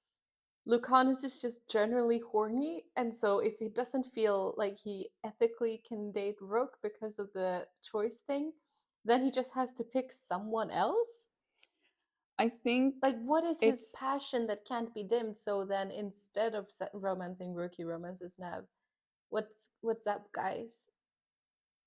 Lucanus is just generally horny, and so if he doesn't feel like he ethically can date Rook because of the choice thing, then he just has to pick someone else?
I think
Like, what is his
it's
passion that can't be dimmed? So then, instead of romancing Rook, he romances Nev. What's up, guys?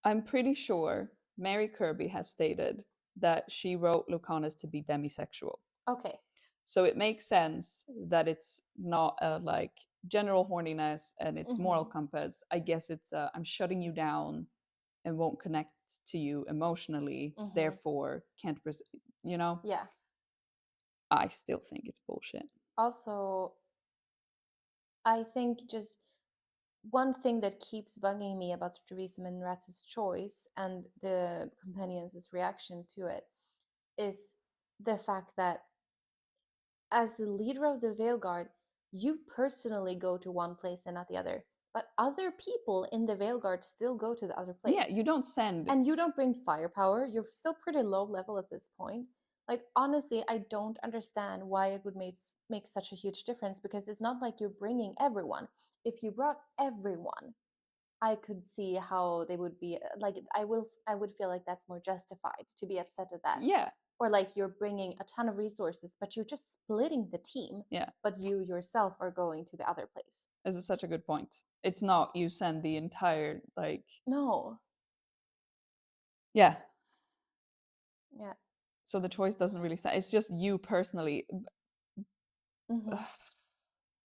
I'm pretty sure Mary Kirby has stated that she wrote Lucanus to be demisexual.
Okay.
So it makes sense that it's not a like general horniness and it's moral compass. I guess it's I'm shutting you down and won't connect to you emotionally, therefore can't you know?
Yeah.
I still think it's bullshit.
Also, I think just one thing that keeps bugging me about Teresa Minratz's choice and the companions' reaction to it is the fact that as the leader of the Veilguard, you personally go to one place and not the other. But other people in the Veilguard still go to the other place.
Yeah, you don't send.
And you don't bring firepower. You're still pretty low level at this point. Like, honestly, I don't understand why it would make such a huge difference, because it's not like you're bringing everyone. If you brought everyone, I could see how they would be like, I would feel like that's more justified to be upset at that.
Yeah.
Or like you're bringing a ton of resources, but you're just splitting the team.
Yeah.
But you yourself are going to the other place.
This is such a good point. It's not you send the entire like.
No.
Yeah.
Yeah.
So the choice doesn't really say. It's just you personally.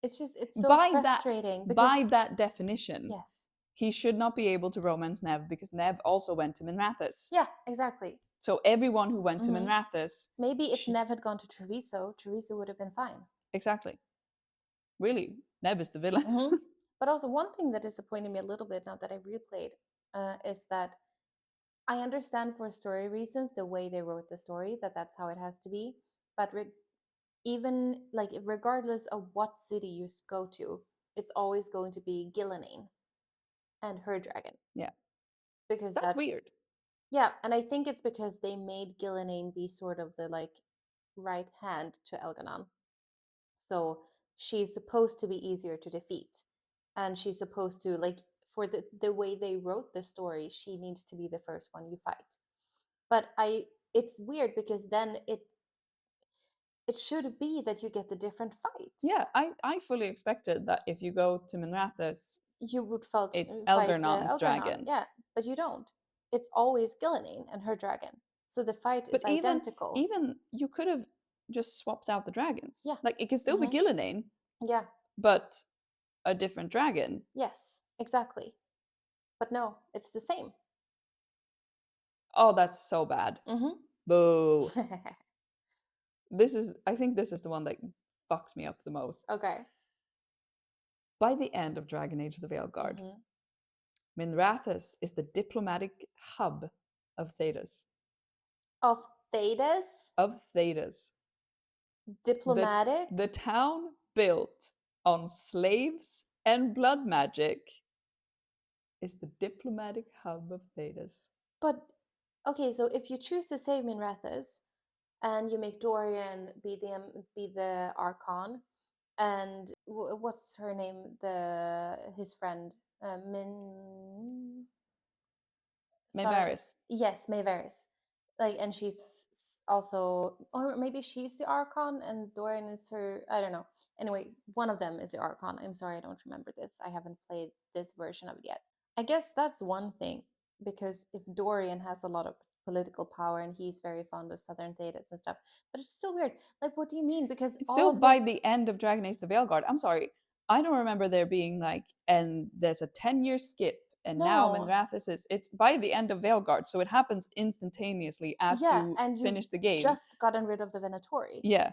It's so frustrating.
By that definition,
yes,
he should not be able to romance Nev because Nev also went to Minrathous.
Yeah, exactly.
So everyone who went to Minrathous.
Maybe if Nev had gone to Treviso, Treviso would have been fine.
Exactly. Really, Nev is the villain.
But also, one thing that disappointed me a little bit now that I replayed is that I understand for story reasons the way they wrote the story, that's how it has to be. But even like regardless of what city you go to, it's always going to be Gillenane and her dragon.
Yeah.
Because
that's weird.
Yeah, and I think it's because they made Gillenane be sort of the like right hand to Elganon. So she's supposed to be easier to defeat. And she's supposed to, like, for the way they wrote the story, she needs to be the first one you fight. But it's weird because then it should be that you get the different fights.
Yeah, I fully expected that if you go to Minrathous,
you would
it's Elgarnon's dragon.
Yeah, but you don't. It's always Gillenane and her dragon. So the fight is identical.
Even you could have just swapped out the dragons.
Yeah.
Like it can still be Gillenane.
Yeah.
But a different dragon.
Yes, exactly. But no, it's the same.
Oh, that's so bad. Boo. I think this is the one that fucks me up the most.
Okay.
By the end of Dragon Age of the Veilguard, Minrathous is the diplomatic hub of Thedas.
Of Thedas?
Of Thedas.
Diplomatic?
The town built on slaves and blood magic is the diplomatic hub of Thedas.
But, okay, so if you choose to save Minrathous, and you make Dorian be the Archon, and what's her name? His friend,
Mayvaris.
Yes, Mayvaris. Like, and she's also, or maybe she's the Archon and Dorian is her. I don't know. Anyway, one of them is the Archon. I'm sorry, I don't remember this. I haven't played this version of it yet. I guess that's one thing, because if Dorian has a lot of political power and he's very fond of Southern Thedas and stuff, but it's still weird. Like, what do you mean? Because
it's still by the end of Dragon Age: The Veilguard. I'm sorry, I don't remember there being like, and there's a 10-year skip, and now Minrathous is. It's by the end of Veilguard, so it happens instantaneously as you finish the game.
Just gotten rid of the Venatori.
Yeah.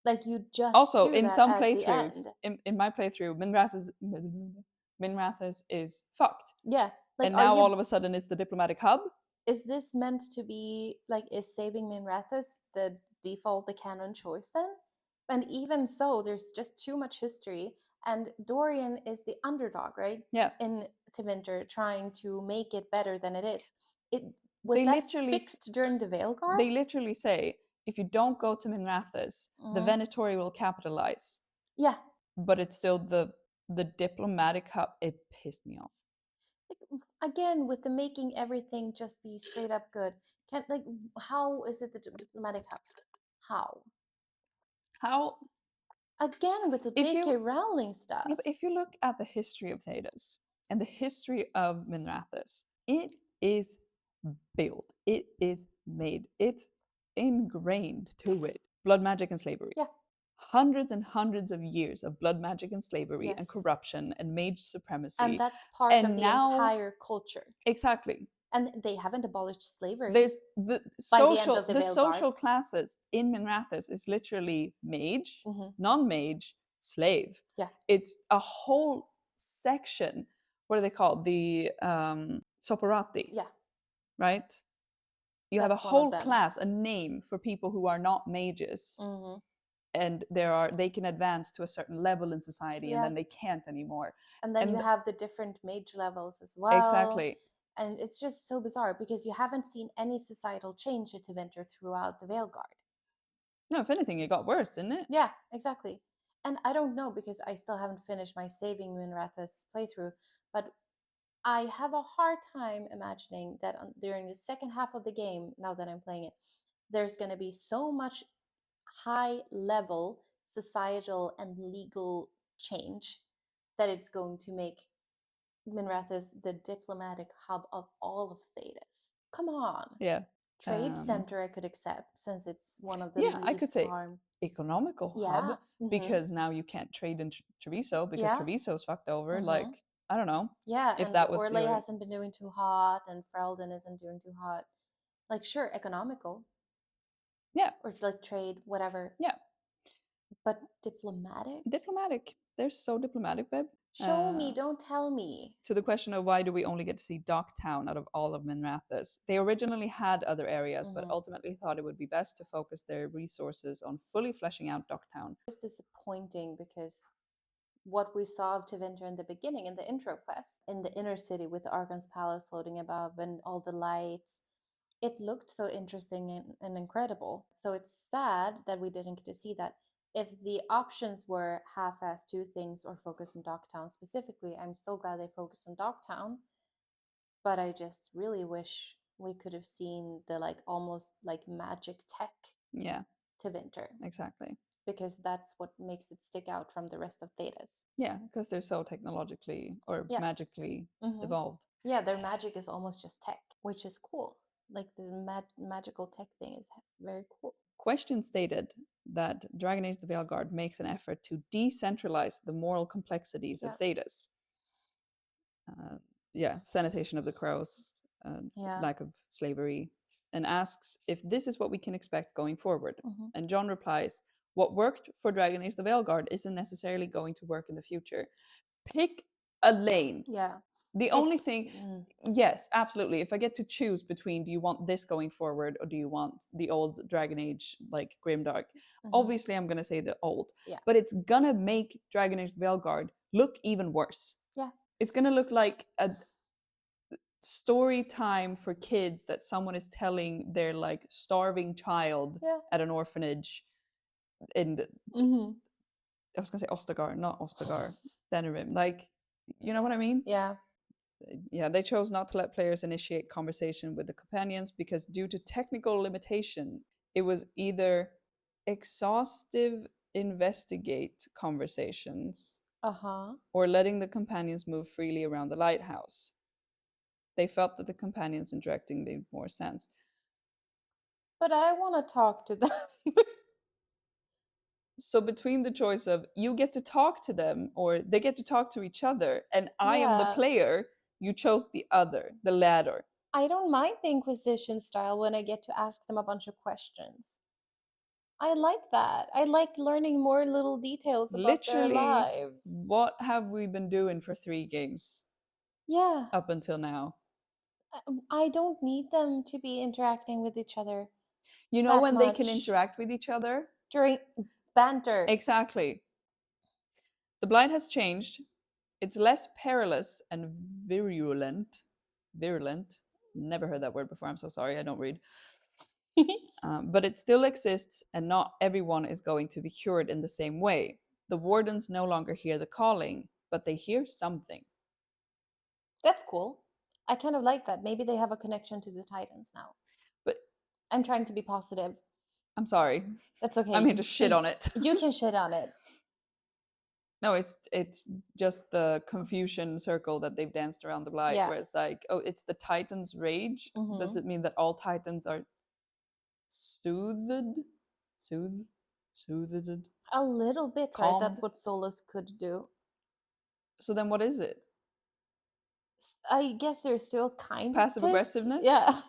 Like you just
also in some playthroughs, in my playthrough, Minrathous is fucked.
Yeah.
Like, and now all of a sudden it's the diplomatic hub.
Is this meant to be like, is saving Minrathous the default, the canon choice then? And even so, there's just too much history, And Dorian is the underdog, right?
Yeah.
In Tevinter, trying to make it better than it is. It was
They
that
literally
fixed during the Veilguard?
They literally say, if you don't go to Minrathous, the Venatori will capitalize.
Yeah.
But it's still the diplomatic hub. It pissed me off.
Again, with the making everything just be straight up good. How is it the diplomatic hub? How? Again, with the J.K. Rowling stuff.
If you look at the history of Thedas and the history of Minrathous, it is built. It is made. It's ingrained to it. Blood magic and slavery.
Yeah.
Hundreds and hundreds of years of blood magic and slavery and
Yes.
corruption and mage supremacy.
And that's part of the entire culture.
Exactly.
And they haven't abolished slavery.
There's the social classes in Minrathous is literally mage, non-mage, slave.
Yeah.
It's a whole section. What are they called? The Soporati.
Yeah.
Right? You have a whole class, a name for people who are not mages. And they can advance to a certain level in society, and then they can't anymore.
And then you have the different mage levels as well.
Exactly.
And it's just so bizarre because you haven't seen any societal change at Tevinter throughout the Veilguard.
No, if anything, it got worse, didn't it?
Yeah, exactly. And I don't know because I still haven't finished my saving Minrathous playthrough, but I have a hard time imagining that during the second half of the game, now that I'm playing it, there's going to be so much high-level societal and legal change that it's going to make Minrathous the diplomatic hub of all of Thedas. Come on.
Yeah.
Trade center I could accept since it's one of the least
I could say
harm.
Economical hub because now you can't trade in Treviso because Treviso's fucked over. Like, I don't know.
Yeah,
if
and
that was
Orlais hasn't been doing too hot and Ferelden isn't doing too hot. Like, sure, economical.
Yeah.
Or like trade, whatever.
Yeah.
But diplomatic?
Diplomatic. They're so diplomatic, babe.
Show me, don't tell me.
To the question of why do we only get to see Docktown out of all of Minrathous, they originally had other areas, but ultimately thought it would be best to focus their resources on fully fleshing out Docktown.
It's disappointing because what we saw of Tevinter in the beginning, in the intro quest, in the inner city with the Archon's Palace floating above and all the lights, it looked so interesting and incredible. So it's sad that we didn't get to see that. If the options were half-ass two things or focus on Docktown specifically, I'm so glad they focused on Docktown. But I just really wish we could have seen the almost magic tech.
Yeah.
Tevinter.
Exactly.
Because that's what makes it stick out from the rest of Thedas.
Yeah, because they're so technologically or magically evolved.
Yeah, their magic is almost just tech, which is cool. Like the magical tech thing is very cool.
Question stated that Dragon Age the Veilguard makes an effort to decentralize the moral complexities of Thedas. Sanitation of the crows, lack of slavery, and asks if this is what we can expect going forward. And John replies, what worked for Dragon Age the Veilguard isn't necessarily going to work in the future. Pick a lane.
Yeah.
The only thing, yes, absolutely. If I get to choose between do you want this going forward or do you want the old Dragon Age like Grimdark, obviously I'm going to say the old.
Yeah.
But it's going to make Dragon Age Veilguard look even worse.
Yeah.
It's going to look like a story time for kids that someone is telling their like starving child at an orphanage in I was going to say Ostagar, not Ostagar, Denerim. Like, you know what I mean?
Yeah.
Yeah, they chose not to let players initiate conversation with the companions because due to technical limitation, it was either exhaustive investigate conversations or letting the companions move freely around the lighthouse. They felt that the companions interacting made more sense.
But I want to talk to them.
So between the choice of you get to talk to them or they get to talk to each other and I am the player, you chose the other, the latter.
I don't mind the Inquisition style when I get to ask them a bunch of questions. I like that. I like learning more little details about their lives.
What have we been doing for 3 games?
Yeah.
Up until now.
I don't need them to be interacting with each other.
You know when they can interact with each other?
During banter.
Exactly. The blight has changed. It's less perilous and virulent. Virulent. Never heard that word before. I'm so sorry. I don't read. But it still exists, and not everyone is going to be cured in the same way. The wardens no longer hear the calling, but they hear something.
That's cool. I kind of like that. Maybe they have a connection to the Titans now.
But
I'm trying to be positive.
I'm sorry.
That's okay.
I'm here to shit on it.
You can shit on it.
No, it's just the confusion circle that they've danced around the blight,
Yeah.
where it's like, oh, it's the Titans' rage. Does it mean that all Titans are soothed? Soothed?
A little bit, right?
Calmed?
That's what Solas could do.
So then what is it?
I guess they're still kind
Passive
of pissed.
aggressiveness?
Yeah.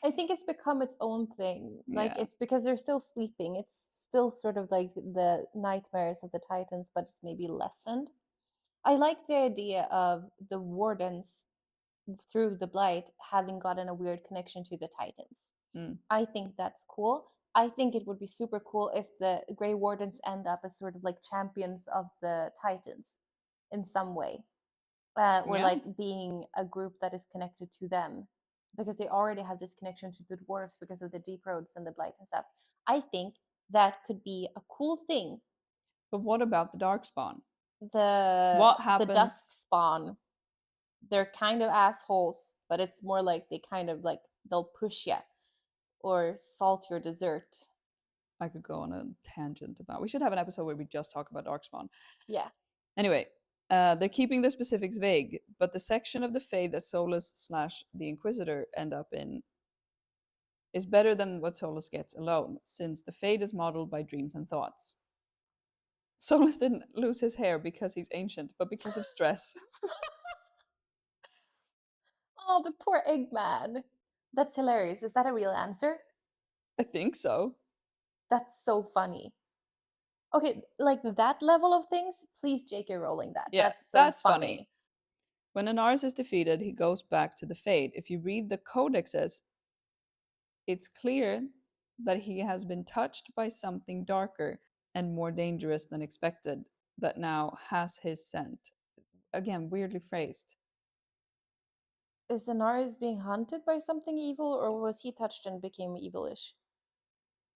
I think it's become its own thing. Like,
Yeah.
it's because they're still sleeping. It's still sort of like the nightmares of the Titans, but it's maybe lessened. I like the idea of the wardens through the blight having gotten a weird connection to the Titans. I think that's cool. I think it would be super cool if the Grey Wardens end up as sort of like champions of the Titans in some way. Or
Yeah.
like being a group that is connected to them, because they already have this connection to the dwarves because of the deep roads and the blight and stuff. I think that could be a cool thing.
But what about the Darkspawn?
What
happens?
The Dusk Spawn, they're kind of assholes, but it's more like they kind of like they'll push you or salt your dessert.
I could go on a tangent about. We should have an episode where we just talk about Darkspawn.
Yeah.
Anyway, they're keeping the specifics vague, but the section of the Fae that Solas / the Inquisitor end up in is better than what Solas gets alone, since the fate is modeled by dreams and thoughts. Solas didn't lose his hair because he's ancient, but because of stress.
Oh, the poor Eggman. That's hilarious. Is that a real answer?
I think so.
That's so funny. Okay, like that level of things, please J.K. Rowling that.
Yeah,
That's funny.
When Anaris is defeated, he goes back to the Fade. If you read the codexes, it's clear that he has been touched by something darker and more dangerous than expected that now has his scent. Again, weirdly phrased.
Is Anaris being hunted by something evil, or was he touched and became evilish?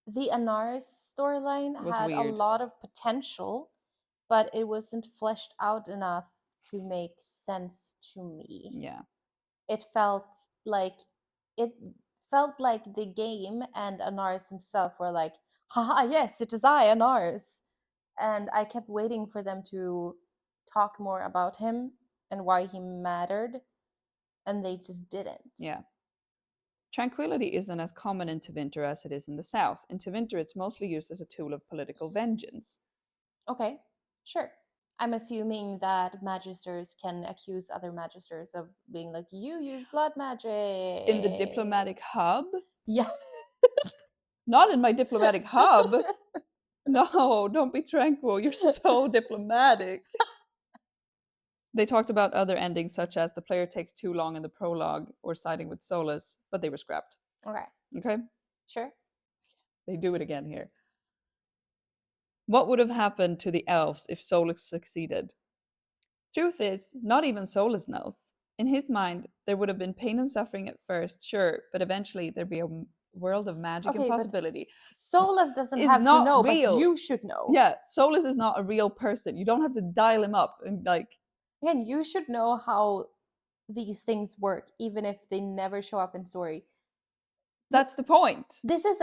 The Anaris storyline
Was
had a
weird.
lot of potential, but it wasn't fleshed out enough to make sense to me.
Yeah.
It felt like the game and Anaris himself were like, haha, yes, it is I, Anaris. And I kept waiting for them to talk more about him and why he mattered, and they just didn't.
Yeah. Tranquility isn't as common in Tevinter as it is in the south. In Tevinter, it's mostly used as a tool of political vengeance.
Okay, sure. I'm assuming that magisters can accuse other magisters of being like, you use blood magic.
In the diplomatic hub?
Yeah.
Not in my diplomatic hub. No, don't be tranquil. You're so diplomatic. They talked about other endings, such as the player takes too long in the prologue or siding with Solas, but they were scrapped. Okay?
Sure.
They do it again here. What would have happened to the elves if Solas succeeded? Truth is, not even Solas knows. In his mind, there would have been pain and suffering at first, sure, but eventually there'd be a world of magic and possibility.
Solas doesn't
Is
have to
not
know,
real.
but you should know.
Yeah, Solas is not a real person. You don't have to dial him up and like.
Again, you should know how these things work, even if they never show up in story.
That's the point.
This is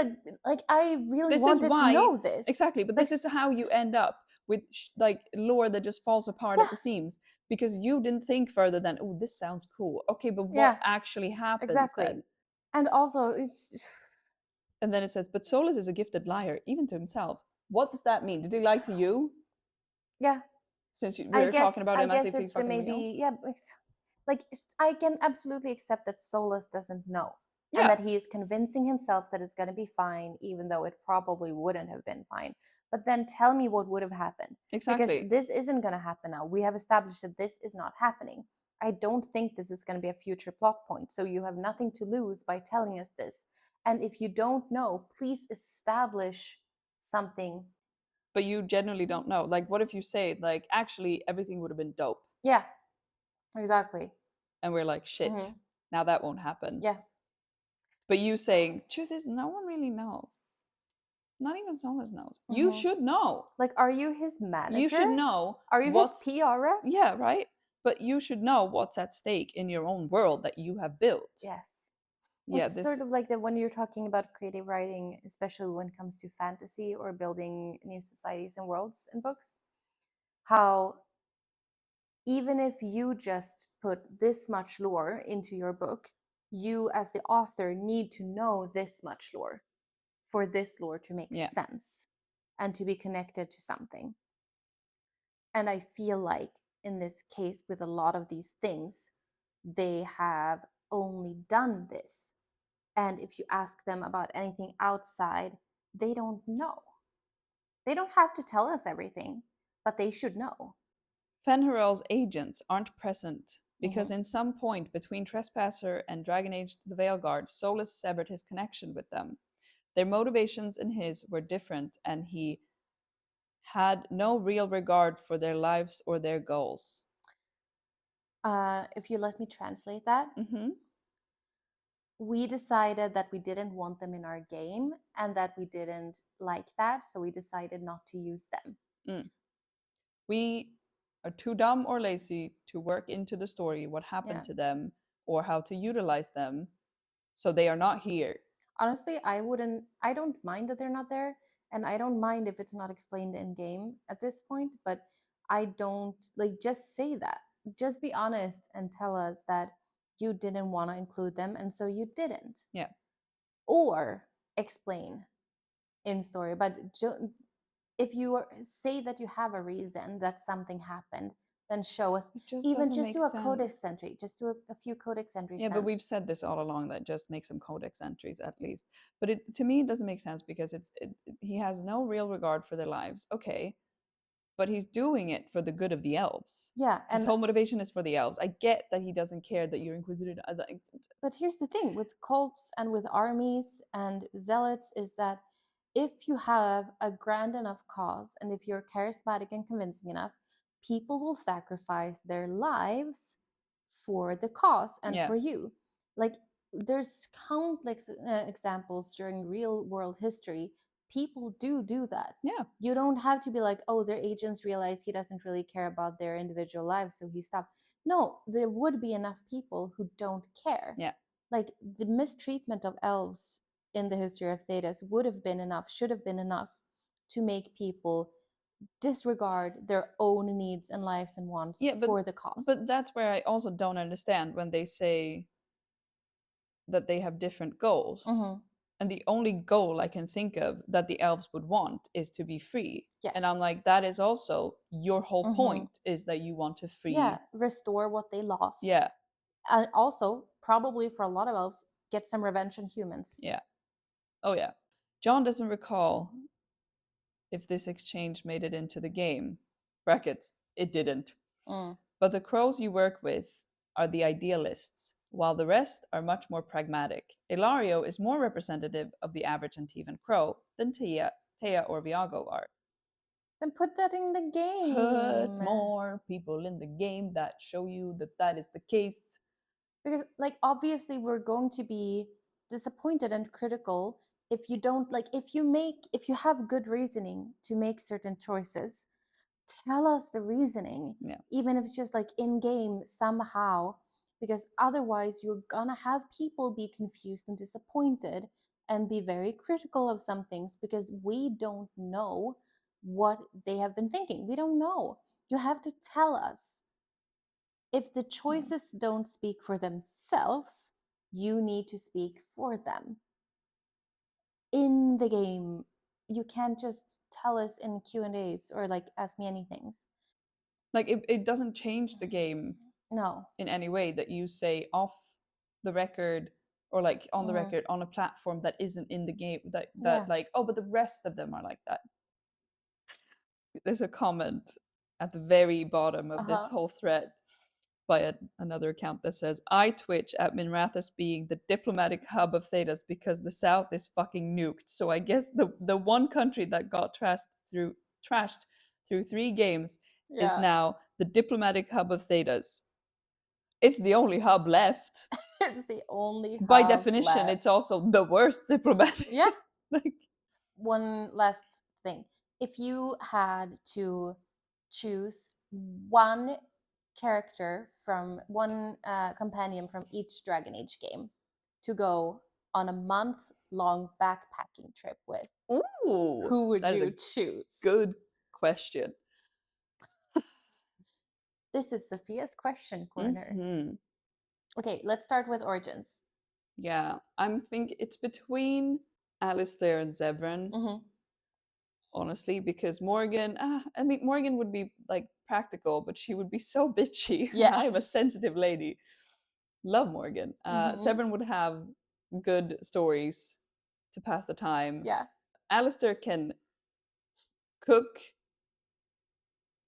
I really wanted to know this.
Exactly, but this is how you end up with like lore that just falls apart at the seams because you didn't think further than, oh, this sounds cool. Okay, but what actually happens then?
And also,
and then it says, but Solas is a gifted liar, even to himself. What does that mean? Did he lie to you?
Yeah.
Since we're talking about him as if he's fucking
maybe
real?
Yeah, like I can absolutely accept that Solas doesn't know.
Yeah.
And that he is convincing himself that it's going to be fine, even though it probably wouldn't have been fine. But then tell me what would have happened.
Exactly.
Because this isn't going to happen now. We have established that this is not happening. I don't think this is going to be a future plot point. So you have nothing to lose by telling us this. And if you don't know, please establish something
but you genuinely don't know. Like, what if you say, like, actually, everything would have been dope?
Yeah, exactly.
And we're like, shit, now that won't happen.
Yeah.
But you saying, truth is, no one really knows. Not even Solas knows. You should know.
Like, are you his manager?
You should know.
Are you his PR rep?
Yeah, right? But you should know what's at stake in your own world that you have built.
Yes.
Yeah,
it's sort of like that when you're talking about creative writing, especially when it comes to fantasy or building new societies and worlds in books, how even if you just put this much lore into your book, you as the author need to know this much lore for this lore to make sense and to be connected to something. And I feel like in this case, with a lot of these things, they have only done this. And if you ask them about anything outside, they don't know. They don't have to tell us everything, but they should know.
Fenrir's agents aren't present because in some point between Trespasser and Dragon Age the Veilguard, Solas severed his connection with them. Their motivations and his were different, and he had no real regard for their lives or their goals.
If you let me translate that, we decided that we didn't want them in our game and that we didn't like that, so we decided not to use them.
We are too dumb or lazy to work into the story what happened to them or how to utilize them, so they are not here.
Honestly, I don't mind that they're not there, and I don't mind if it's not explained in game at this point, but I don't like, just say that. Just be honest and tell us that you didn't want to include them and so you didn't.
Yeah.
Or explain in story, but if you say that you have a reason that something happened, then show us. Even just do a codex entry. Just do a few codex entries.
Yeah, but we've said this all along, that just make some codex entries at least. But to me, it doesn't make sense because he has no real regard for their lives. Okay, but he's doing it for the good of the elves.
Yeah, and
his whole motivation is for the elves. I get that he doesn't care that you're included.
But here's the thing with cults and with armies and zealots is that if you have a grand enough cause and if you're charismatic and convincing enough, people will sacrifice their lives for the cause and for you. Like, there's countless examples during real world history. People do that.
Yeah.
You don't have to be like, oh, their agents realize he doesn't really care about their individual lives, so he stopped. No, there would be enough people who don't care.
Yeah.
Like, the mistreatment of elves in the history of Thedas would have been enough, should have been enough to make people disregard their own needs and lives and wants for the cause.
But that's where I also don't understand when they say that they have different goals. And the only goal I can think of that the elves would want is to be free.
Yes.
And I'm like, that is also your whole point, is that you want to free.
Yeah, restore what they lost.
Yeah.
And also, probably for a lot of elves, get some revenge on humans.
Yeah. Oh, yeah. John doesn't recall if this exchange made it into the game. Brackets, it didn't. But the crows you work with are the idealists, while the rest are much more pragmatic. Ilario is more representative of the average Antivan crow than Thea or Viago are.
Then put that in the game.
Put more people in the game that show you that that is the case.
Because, like, obviously we're going to be disappointed and critical if you don't, like, if you have good reasoning to make certain choices, tell us the reasoning.
Yeah.
Even if it's just like in game somehow, because otherwise you're gonna have people be confused and disappointed and be very critical of some things because we don't know what they have been thinking. We don't know. You have to tell us. If the choices don't speak for themselves, you need to speak for them. In the game, you can't just tell us in Q&As or like ask me any things.
Like, it doesn't change the game in any way that you say off the record or like on the record on a platform that isn't in the game that like, oh, but the rest of them are like that. There's a comment at the very bottom of this whole thread by another account that says, I twitch at Minrathous being the diplomatic hub of Thedas because the south is fucking nuked. So I guess the one country that got trashed through trashed through 3 games, is
Yeah.
now the diplomatic hub of Thedas. It's the only hub left.
It's the only
By
hub
definition,
left.
it's also the worst diplomatic.
Yeah.
Like,
One last thing. If you had to choose one character from one companion from each Dragon Age game to go on a month-long backpacking trip with,
ooh,
who would
that is
you
a
choose?
good question.
This is Sophia's question corner.
Mhm.
Okay, let's start with Origins.
Yeah, I'm think it's between Alistair and Zevran,
Mhm.
honestly, because Morgan, I mean, Morgan would be like practical, but she would be so bitchy.
Yeah.
I'm a sensitive lady. Love Morgan.
Mhm.
Zevran would have good stories to pass the time.
Yeah.
Alistair can cook,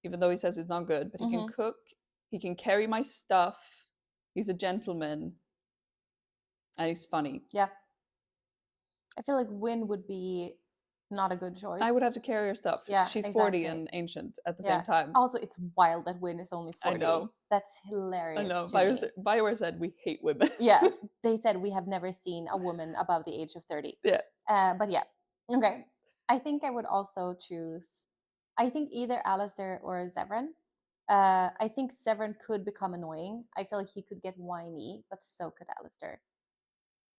even though he says it's not good, but he can cook. He can carry my stuff. He's a gentleman. And he's funny.
Yeah. I feel like Wynn would be not a good choice.
I would have to carry her stuff.
Yeah,
She's 40
exactly.
and ancient at the
Yeah.
same time.
Also, it's wild that Wynn is only 40.
I know.
That's hilarious.
I know.
to me.
BioWare said we hate women.
Yeah, they said we have never seen a woman above the age of 30.
Yeah.
But yeah, okay. I think I would also choose, I think either Alistair or Zevran. I think Zevran could become annoying. I feel like he could get whiny, but so could Alistair.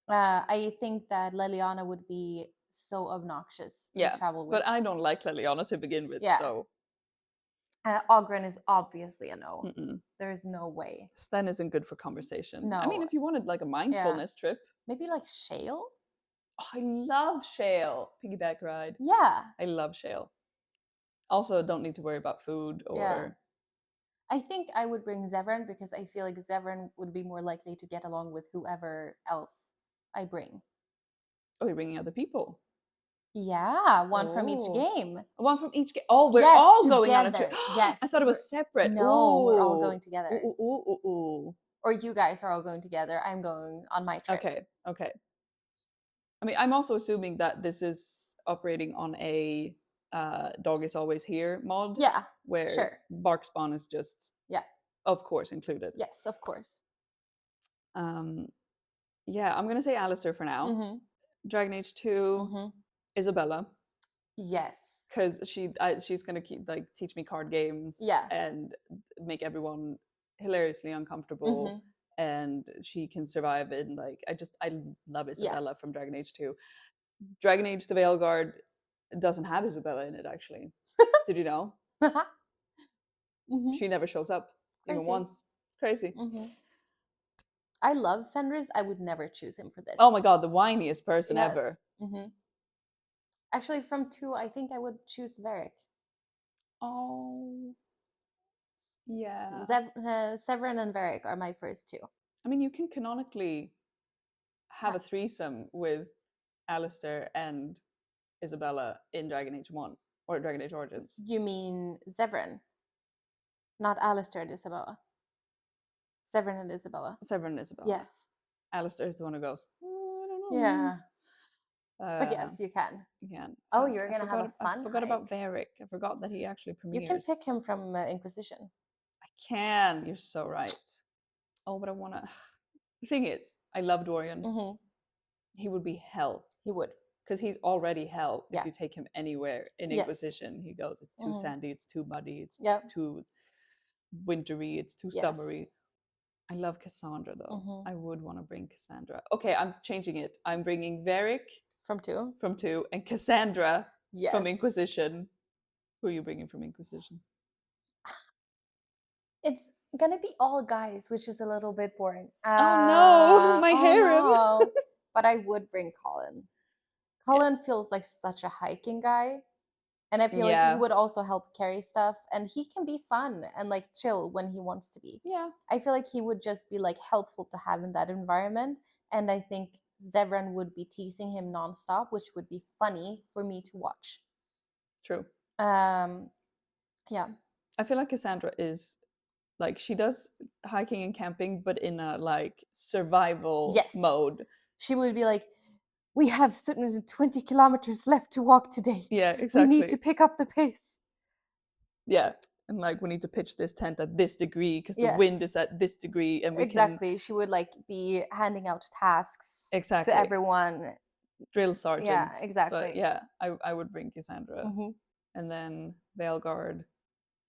I think that Leliana would be so obnoxious to travel with.
But I don't like Leliana to begin with,
Yeah.
so
Ogren is obviously a no.
mm-mm.
There's no way.
Sten isn't good for conversation.
No.
I mean, if you wanted like a mindfulness trip.
Maybe like Shale?
Oh, I love Shale. Piggyback ride.
Yeah.
I love Shale. Also, don't need to worry about food or...
Yeah. I think I would bring Zevran because I feel like Zevran would be more likely to get along with whoever else I bring.
Oh, you're bringing other people?
Yeah, one from each
Oh.
game.
One from each game. Oh, we're
Yes,
all going on a trip.
together. Yes.
I thought it was separate.
No, we're all
Ooh.
going together.
Ooh.
Or you guys are all going together. I'm going on my trip.
Okay. I mean, I'm also assuming that this is operating on a dog is always here mod.
Yeah,
where
sure.
bark spawn is just, of course, included.
Yes, of course.
Yeah, I'm gonna say Alistair for now.
Mm-hmm.
Dragon Age 2, Isabella.
Yes.
Because she's gonna teach me card games. And make everyone hilariously uncomfortable. And she can survive in I love Isabella from Dragon Age 2. Dragon Age the Veilguard doesn't have Isabella in it, actually. Did you know? She never shows up even once. It's crazy.
I love Fenris. I would never choose him for this.
Oh my god, the whiniest person ever.
Actually, from 2, I think I would choose Varric.
Oh. Yeah.
Severin and Varric are my first 2.
I mean, you can canonically have a threesome with Alistair and Isabella in Dragon Age 1 or Dragon Age Origins.
You mean Severin? Not Alistair and Isabella. Severin and Isabella.
Severin and Isabella.
Yes.
Alistair is the one who goes, oh, I don't know.
Yeah. But yes, you can.
You can.
Oh, you're going to have a fun
I forgot about Varric. I forgot that he actually premieres.
You can pick him from Inquisition.
I can. You're so right. Oh, but I want to... The thing is, I love Dorian. He would be hell.
He would.
Because he's already hell if you take him anywhere in Inquisition. He goes, it's too sandy, it's too muddy, it's too wintery, it's too summery. I love Cassandra, though. I would want to bring Cassandra. Okay, I'm changing it. I'm bringing Varric.
From
2. And Cassandra from Inquisition. Who are you bringing from Inquisition?
It's going to be all guys, which is a little bit boring.
Oh no, my harem.
No. But I would bring Colin. Colin feels like such a hiking guy. And I feel like he would also help carry stuff. And he can be fun and chill when he wants to be.
Yeah.
I feel like he would just be helpful to have in that environment. And I think Zevran would be teasing him nonstop, which would be funny for me to watch.
True.
Yeah.
I feel like Cassandra is she does hiking and camping, but in a survival mode.
She would be we have 20 kilometers left to walk today.
Yeah, exactly.
We need to pick up the pace.
Yeah. And like, we need to pitch this tent at this degree because the wind is at this degree, and we
exactly. She would like be handing out tasks
Exactly.
to everyone.
Drill sergeant.
Yeah, exactly.
But yeah, I would bring Cassandra,
Mm-hmm.
and then Veilguard,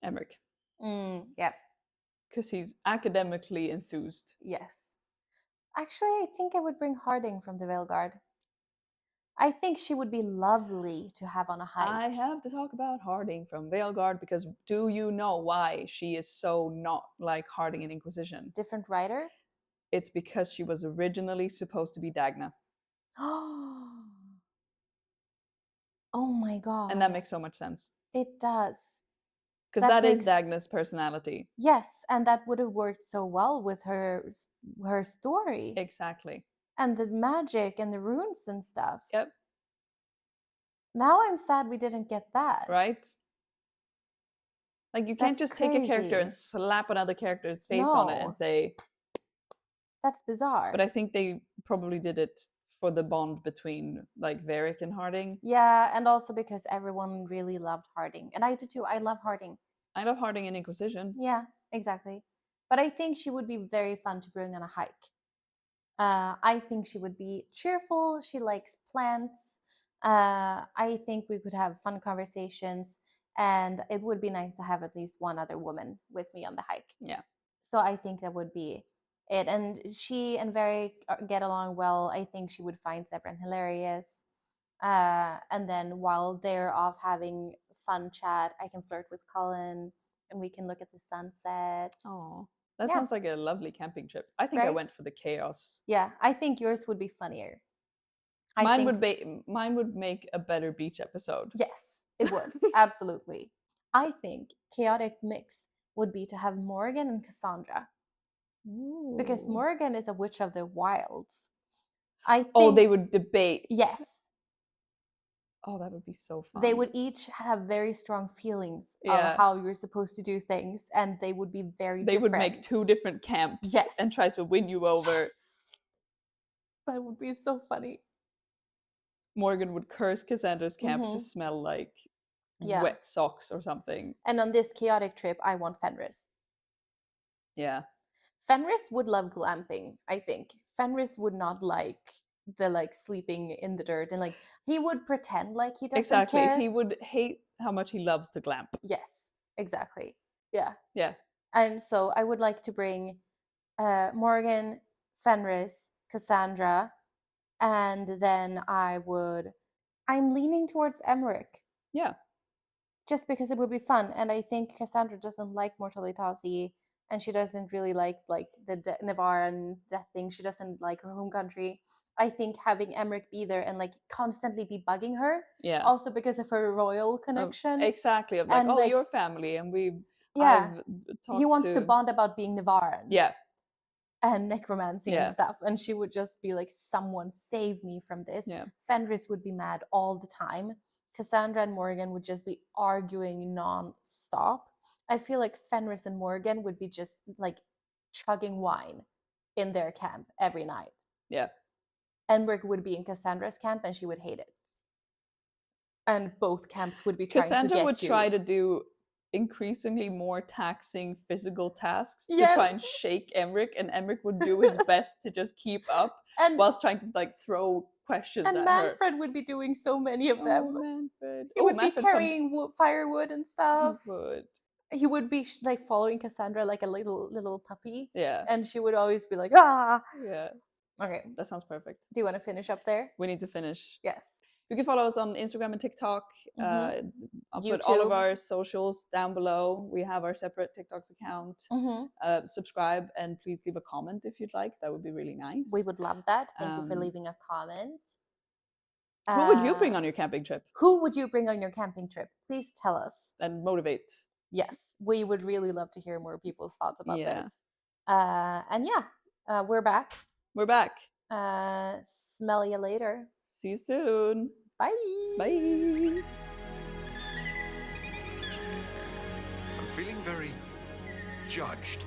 Emmerich,
Yeah.
because he's academically enthused.
Yes. Actually, I think I would bring Harding from the Veilguard. I think she would be lovely to have on a hike.
I have to talk about Harding from Veilguard, because do you know why she is so not like Harding in Inquisition?
Different writer?
It's because she was originally supposed to be Dagna.
Oh my god.
And that makes so much sense.
It does.
Because that is Dagna's personality.
Yes, and that would have worked so well with her story.
Exactly.
And the magic and the runes and stuff.
Yep.
Now I'm sad we didn't get that.
Right? Like, you can't
That's
just take a character and
crazy.
slap another character's face on it
No.
and say...
That's bizarre.
But I think they probably did it for the bond between like Varric and Harding.
Yeah, and also because everyone really loved Harding. And I did too. I love Harding.
I love Harding in Inquisition.
Yeah, exactly. But I think she would be very fun to bring on a hike. I think she would be cheerful. She likes plants. I think we could have fun conversations. And it would be nice to have at least one other woman with me on the hike.
Yeah.
So I think that would be it. And she and Varric get along well. I think she would find Severin hilarious. And then while they're off having fun chat, I can flirt with Cullen and we can look at the sunset.
Oh, that sounds like a lovely camping trip. I think I went for the chaos.
Yeah, I think yours would be funnier.
Mine would make a better beach episode.
Yes, it would. Absolutely. I think chaotic mix would be to have Morgan and Cassandra. Ooh. Because Morgan is a witch of the wilds. I think
they would debate.
Yes.
Oh, that would be so fun.
They would each have very strong feelings of how you're supposed to do things, and they would be very different. They would make
2 different camps and try to win you over.
Yes. That would be so funny.
Morgan would curse Cassandra's camp to smell like wet socks or something.
And on this chaotic trip, I want Fenris.
Yeah.
Fenris would love glamping, I think. Fenris would not like the sleeping in the dirt, and he would pretend like he doesn't care.
He would hate how much he loves to glamp.
Yes, exactly. Yeah.
Yeah.
And so I would like to bring Morgan, Fenris, Cassandra, and then I'm leaning towards Emmerich.
Yeah.
Just because it would be fun. And I think Cassandra doesn't like Mortalitasi, and she doesn't really like the Navarre and death thing. She doesn't like her home country. I think having Emmerich be there and constantly be bugging her.
Yeah.
Also because of her royal connection.
Exactly. Of your family, and we.
Yeah. He wants to bond about being Navarran.
Yeah.
And necromancy and stuff. And she would just be like, someone save me from this.
Yeah.
Fenris would be mad all the time. Cassandra and Morgan would just be arguing non-stop. I feel like Fenris and Morgan would be just chugging wine in their camp every night.
Yeah.
Emmerich would be in Cassandra's camp and she would hate it. And both camps would be trying to get you.
Cassandra would try to do increasingly more taxing physical tasks to try and shake Emmerich, and Emmerich would do his best to just keep up whilst trying to throw questions at her.
And Manfred would be doing so many of them.
Manfred.
He would be carrying firewood and stuff.
He would.
He would be following Cassandra like a little puppy.
Yeah.
And she would always be like, ah.
Yeah.
Okay.
That sounds perfect.
Do you want to finish up there?
We need to finish.
Yes.
You can follow us on Instagram and TikTok. I'll put all of our socials down below. We have our separate TikTok's account. Subscribe and please leave a comment if you'd like. That would be really nice.
We would love that. Thank you for leaving a comment.
Who would you bring on your camping trip?
Who would you bring on your camping trip? Please tell us.
And motivate.
Yes. We would really love to hear more people's thoughts about this. And we're back.
We're back.
Smell you later.
See you soon.
Bye.
Bye.
I'm feeling very judged.